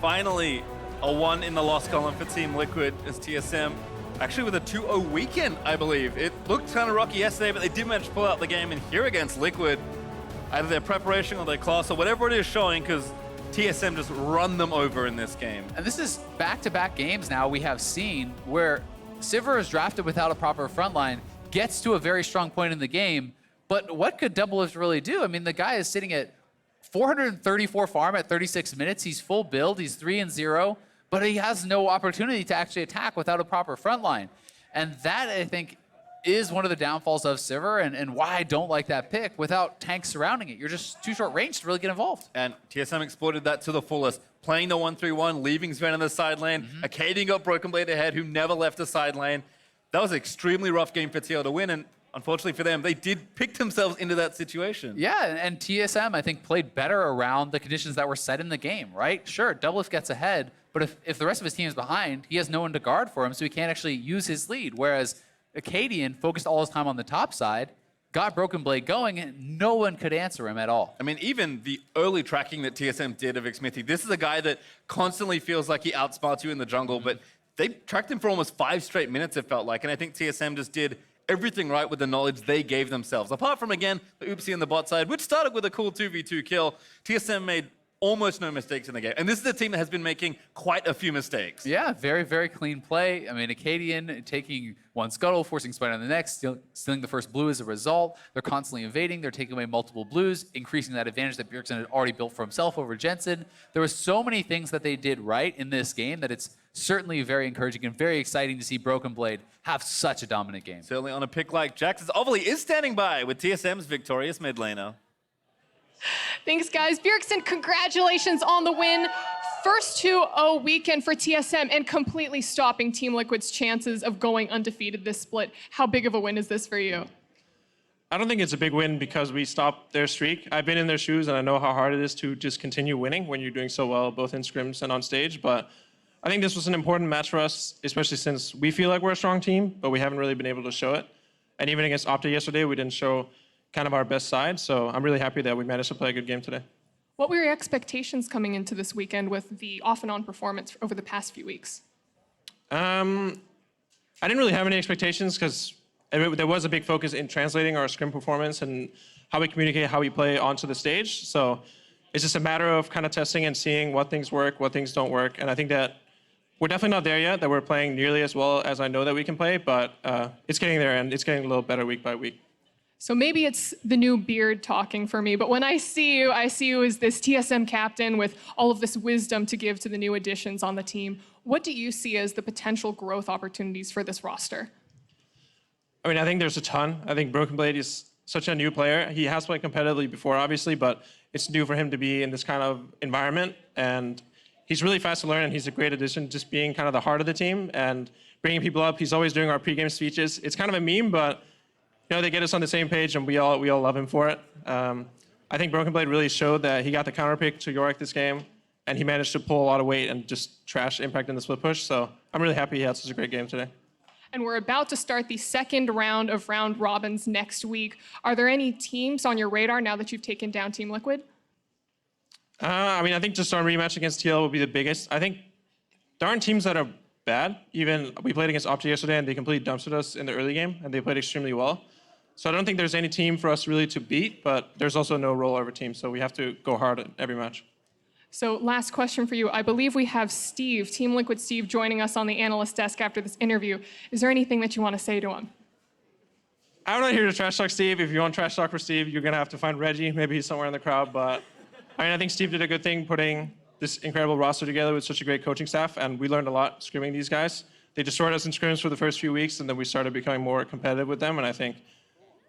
Finally, a 1 in the loss column for Team Liquid as TSM. Actually with a 2-0 weekend, I believe. It looked kind of rocky yesterday, but they did manage to pull out the game. And here against Liquid, either their preparation or their class or whatever it is showing, because TSM just run them over in this game. And this is back-to-back games now we have seen where Sivir is drafted without a proper frontline, gets to a very strong point in the game, but what could DoubleLift really do? I mean, the guy is sitting at 434 farm at 36 minutes. He's full build, he's 3-0, but he has no opportunity to actually attack without a proper frontline. And that, I think, is one of the downfalls of Sivir and why I don't like that pick. Without tanks surrounding it, you're just too short range to really get involved. And TSM exploited that to the fullest, playing the 1-3-1, leaving Zven in the side lane. Akaadian got Broken Blade ahead, who never left the side lane. That was an extremely rough game for TL to win, and unfortunately for them, they did pick themselves into that situation. Yeah, and TSM, I think, played better around the conditions that were set in the game, right? Sure, DoubleLift gets ahead, but if the rest of his team is behind, he has no one to guard for him, so he can't actually use his lead, whereas Akaadian focused all his time on the top side, got Broken Blade going, and no one could answer him at all. I mean, even the early tracking that TSM did of Xmithie, this is a guy that constantly feels like he outsmarts you in the jungle, but they tracked him for almost 5 straight minutes, it felt like, and I think TSM just did everything right with the knowledge they gave themselves. Apart from, again, the oopsie on the bot side, which started with a cool 2v2 kill, TSM made almost no mistakes in the game. And this is a team that has been making quite a few mistakes. Yeah, very, very clean play. I mean, Akaadian taking one scuttle, forcing Spider on the next, stealing the first blue as a result. They're constantly invading. They're taking away multiple blues, increasing that advantage that Bjergsen had already built for himself over Jensen. There were so many things that they did right in this game that it's certainly very encouraging and very exciting to see Broken Blade have such a dominant game. Certainly on a pick like Jax, Ovally is standing by with TSM's victorious mid laner. Thanks, guys. Bjergsen, congratulations on the win. First 2-0 weekend for TSM and completely stopping Team Liquid's chances of going undefeated this split. How big of a win is this for you? I don't think it's a big win because we stopped their streak. I've been in their shoes and I know how hard it is to just continue winning when you're doing so well, both in scrims and on stage. But I think this was an important match for us, especially since we feel like we're a strong team, but we haven't really been able to show it. And even against Opta yesterday, we didn't show kind of our best side. So I'm really happy that we managed to play a good game today. What were your expectations coming into this weekend with the off and on performance over the past few weeks? I didn't really have any expectations because there was a big focus in translating our scrim performance and how we communicate, how we play onto the stage. So it's just a matter of kind of testing and seeing what things work, what things don't work. And I think that we're definitely not there yet, that we're playing nearly as well as I know that we can play, but it's getting there and it's getting a little better week by week. So maybe it's the new beard talking for me, but when I see you as this TSM captain with all of this wisdom to give to the new additions on the team. What do you see as the potential growth opportunities for this roster? I mean, I think there's a ton. I think Broken Blade is such a new player. He has played competitively before, obviously, but it's new for him to be in this kind of environment. And he's really fast to learn, and he's a great addition, just being kind of the heart of the team and bringing people up. He's always doing our pregame speeches. It's kind of a meme, but you know, they get us on the same page, and we all love him for it. I think Broken Blade really showed that he got the counter pick to Yorick this game, and he managed to pull a lot of weight and just trash Impact in the split push. So I'm really happy he had such a great game today. And we're about to start the second round of round robins next week. Are there any teams on your radar now that you've taken down Team Liquid? I mean, I think just our rematch against TL will be the biggest. I think there aren't teams that are bad. Even we played against Opta yesterday, and they completely dumpstered us in the early game, and they played extremely well. So I don't think there's any team for us really to beat, but there's also no rollover team, so we have to go hard at every match. So last question for you. I believe we have Steve, Team Liquid Steve, joining us on the analyst desk after this interview. Is there anything that you want to say to him? I'm not here to trash talk Steve. If you want trash talk for Steve, you're going to have to find Reggie. Maybe he's somewhere in the crowd, but I mean, I think Steve did a good thing putting this incredible roster together with such a great coaching staff, and we learned a lot scrimming these guys. They destroyed us in scrims for the first few weeks, and then we started becoming more competitive with them, and I think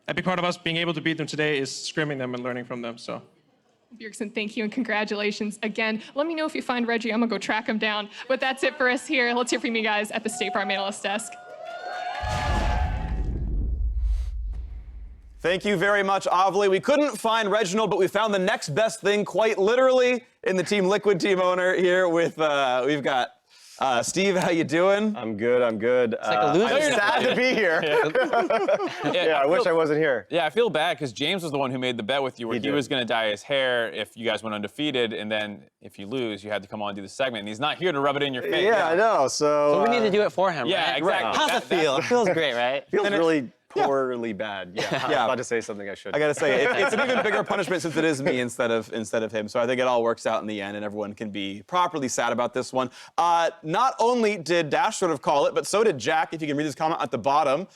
a big part of us being able to beat them today is scrimming them and learning from them. So, Bjergsen, thank you and congratulations again. Let me know if you find Reggie. I'm going to go track him down. But that's it for us here. Let's hear from you guys at the State Farm Analyst Desk. Thank you very much, Ovally. We couldn't find Reginald, but we found the next best thing, quite literally, in the Team Liquid team owner here with, we've got Steve, how you doing? I'm good, I'm good. It's like a loser. I'm sad to be here. Yeah, I wish I wasn't here. Yeah, I feel bad because James was the one who made the bet with you where he was going to dye his hair if you guys went undefeated, and then if you lose, you had to come on and do the segment. And he's not here to rub it in your face. Yeah, I know, so... we need to do it for him, Yeah, right? exactly. How's it feel? It feels great, right? feels really poorly bad. Yeah, I was about to say something I shouldn't. I gotta say, it's an even bigger punishment since it is me instead of him. So I think it all works out in the end, and everyone can be properly sad about this one. Not only did Dash sort of call it, but so did Jack. If you can read his comment at the bottom,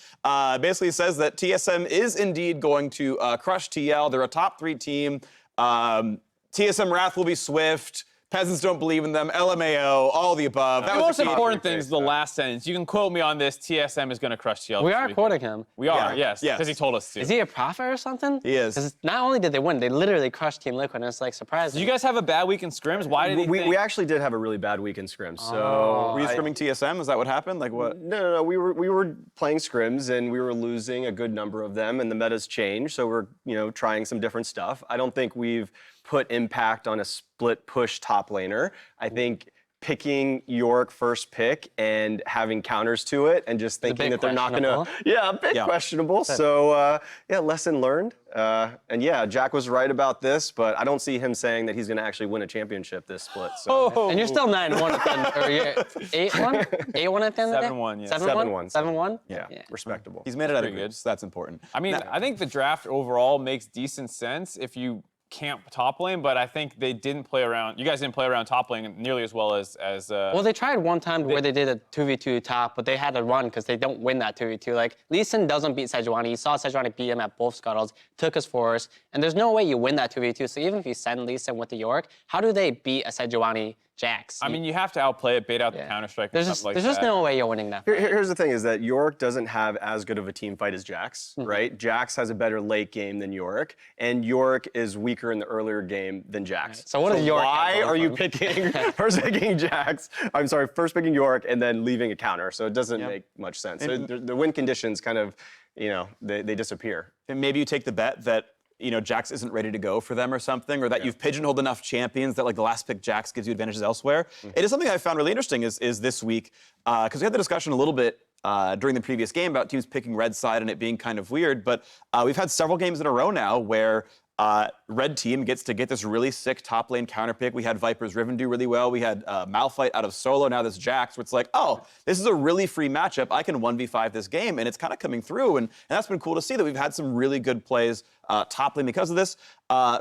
basically says that TSM is indeed going to crush TL. They're a top 3 team. TSM Wrath will be swift. Peasants don't believe in them. LMAO, all the above. The most important thing is the last sentence. You can quote me on this. TSM is going to crush TL. We are quoting him. We are, yes. Yes. Because he told us to. Is he a prophet or something? He is. Because not only did they win, they literally crushed Team Liquid, and it's like surprising. Did you guys have a bad week in scrims? Why did he think... We actually did have a really bad week in scrims. So Were you scrimming TSM? Is that what happened? Like what? No. We were playing scrims and we were losing a good number of them, and the meta's changed. So we're trying some different stuff. I don't think we've put impact on a split push top laner. I think picking Yorick first pick and having counters to it and just thinking that they're not gonna, a bit questionable. So lesson learned. And yeah, Jack was right about this, but I don't see him saying that he's gonna actually win a championship this split. So. And you're still 9-1 at the end, or you're 8-1? 8-1 at the end of the day? 7-1, yeah. 7-1? 7-1? Yeah, respectable. He's made it out of Pretty good. good. So that's important. I mean, I think the draft overall makes decent sense if you camp top lane, but I think they didn't play around. You guys didn't play around top lane nearly as well as. Well, they tried one time where they did a 2v2 top, but they had to run because they don't win that 2v2. Like, Lee Sin doesn't beat Sejuani. You saw Sejuani beat him at both scuttles, took his force, and there's no way you win that 2v2. So even if you send Lee Sin with the Yorick, how do they beat a Sejuani Jax? I mean, you have to outplay it, bait out the Counter-Strike and stuff like that. There's just no way you're winning that fight. Here's the thing is that Yorick doesn't have as good of a team fight as Jax, right? Jax has a better late game than Yorick, and Yorick is weaker in the earlier game than Jax. So what is Yorick? Why are you picking, first picking Jax, I'm sorry, first picking Yorick and then leaving a counter? So it doesn't make much sense. So the win conditions kind of, you know, they disappear. And maybe you take the bet that, you know, Jax isn't ready to go for them or something, or that you've pigeonholed enough champions that like the last pick Jax gives you advantages elsewhere. It is something I found really interesting is this week, because we had the discussion a little bit during the previous game about teams picking red side and it being kind of weird, but we've had several games in a row now where red team gets to get this really sick top lane counter pick. We had Viper's Riven do really well. We had Malphite out of solo. Now this Jax, where it's like, oh, this is a really free matchup. I can 1v5 this game, and it's kind of coming through. And that's been cool to see that we've had some really good plays top lane because of this.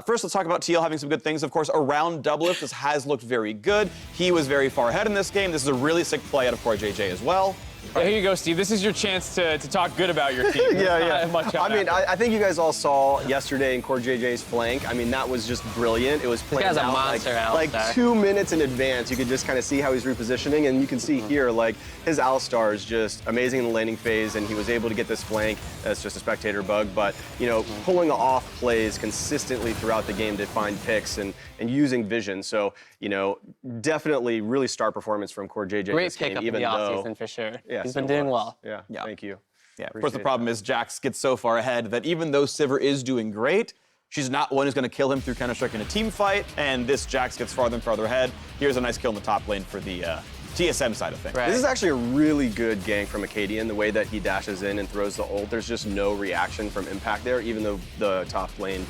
First, let's talk about TL having some good things. Of course, around DoubleLift, this has looked very good. He was very far ahead in this game. This is a really sick play out of CoreJJ as well. Yeah, here you go, Steve. This is your chance to talk good about your team. I mean, I think you guys all saw yesterday in CoreJJ's flank. I mean, that was just brilliant. It was played out a monster like 2 minutes in advance. You could just kind of see how he's repositioning, and you can see here, like, his Alistar is just amazing in the landing phase, and he was able to get this flank. That's just a spectator bug, but, you know, pulling off plays consistently throughout the game to find picks and using vision. So, you know, definitely really star performance from CoreJJ. Great pickup in the offseason for sure. Yeah, he's been doing well. Yeah, thank you. Yeah, of course, the problem is Jax gets so far ahead that even though Sivir is doing great, she's not one who's going to kill him through Counter-Strike in a team fight, and this Jax gets farther and farther ahead. Here's a nice kill in the top lane for the TSM side of things. This is actually a really good gank from Akaadian, the way that he dashes in and throws the ult. There's just no reaction from Impact there, even though the top lane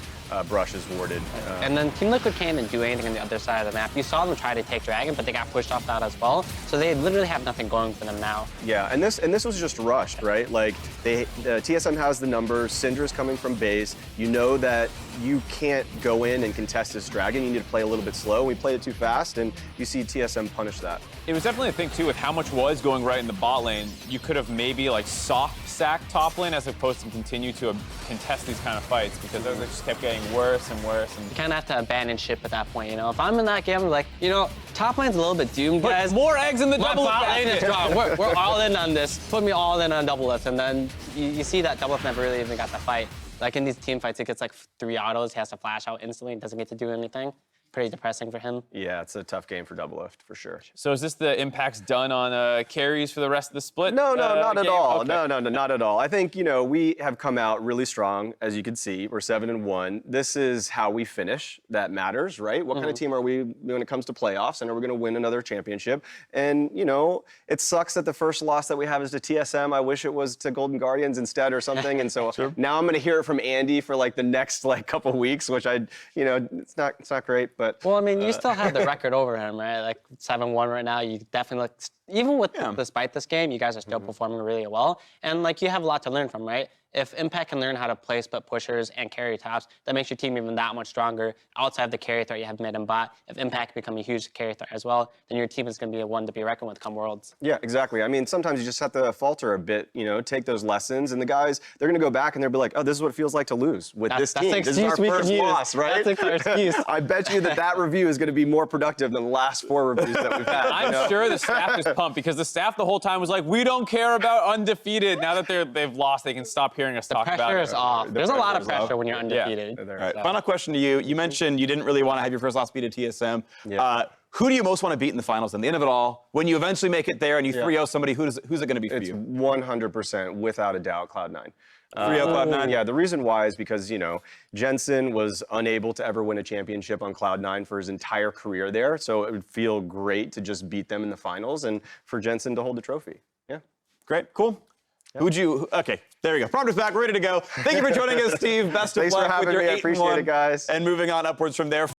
brush is warded. And then Team Liquid can't even do anything on the other side of the map. You saw them try to take Dragon, but they got pushed off that as well. So they literally have nothing going for them now. Yeah, and this was just rushed, right? Like, TSM has the numbers, Syndra's coming from base. You know that you can't go in and contest this Dragon. You need to play a little bit slow. We played it too fast, and you see TSM punish that. It was definitely a thing, too, with how much was going right in the bot lane. You could have maybe, like, soft sack top lane as opposed to continue to contest these kind of fights, because they just kept getting worse and worse. And you kind of have to abandon ship at that point, you know? If I'm in that game, I'm like, you know, top lane's a little bit doomed, guys. More eggs in the double bot lane is strong. We're all in on this. Put me all in on DoubleLift, and then you see that DoubleLift never really even got the fight. Like in these team fights, it gets like 3 autos. He has to flash out instantly. Doesn't get to do anything. Pretty depressing for him. Yeah, it's a tough game for DoubleLift, for sure. So is this the impacts done on carries for the rest of the split? No, not at all. Okay. No, not at all. I think, you know, we have come out really strong, as you can see. We're 7-1. This is how we finish. That matters, right? What kind of team are we when it comes to playoffs? And are we going to win another championship? And, you know, it sucks that the first loss that we have is to TSM. I wish it was to Golden Guardians instead or something. And so now I'm going to hear it from Andy for like the next couple weeks, which you know, it's not great. But well, I mean, you still have the record over him, right? Like 7-1 right now. You definitely look, even with despite this game, you guys are still performing really well, and like you have a lot to learn from, right? If Impact can learn how to play split pushers and carry tops, that makes your team even that much stronger. Outside the carry threat you have mid and bot, if Impact become a huge carry threat as well, then your team is going to be one to be reckoned with come Worlds. Yeah, exactly. I mean, sometimes you just have to falter a bit, you know, take those lessons, and the guys, they're going to go back and they'll be like, oh, this is what it feels like to lose with this team. That's this is our first loss, right? That's our excuse. I bet you that review is going to be more productive than the last 4 reviews that we've had. I'm sure the staff is pumped, because the staff the whole time was like, we don't care about undefeated. Now that they've lost, they can stop hearing us talk about it. Off. There's a lot of pressure when you're undefeated. All right, final question to you. You mentioned you didn't really want to have your first loss beat at TSM. Who do you most want to beat in the finals in the end of it all? When you eventually make it there and you 3-0 somebody, who's it going to be for you? It's 100%, without a doubt, Cloud9. 3-0 Cloud9? Yeah, the reason why is because, you know, Jensen was unable to ever win a championship on Cloud9 for his entire career there, so it would feel great to just beat them in the finals and for Jensen to hold the trophy. Yeah. Great, cool. Who'd you, okay, there you go. Prompter's back, ready to go. Thank you for joining us, Steve. Best of luck with your 8-1. I appreciate it, guys. And moving on upwards from there.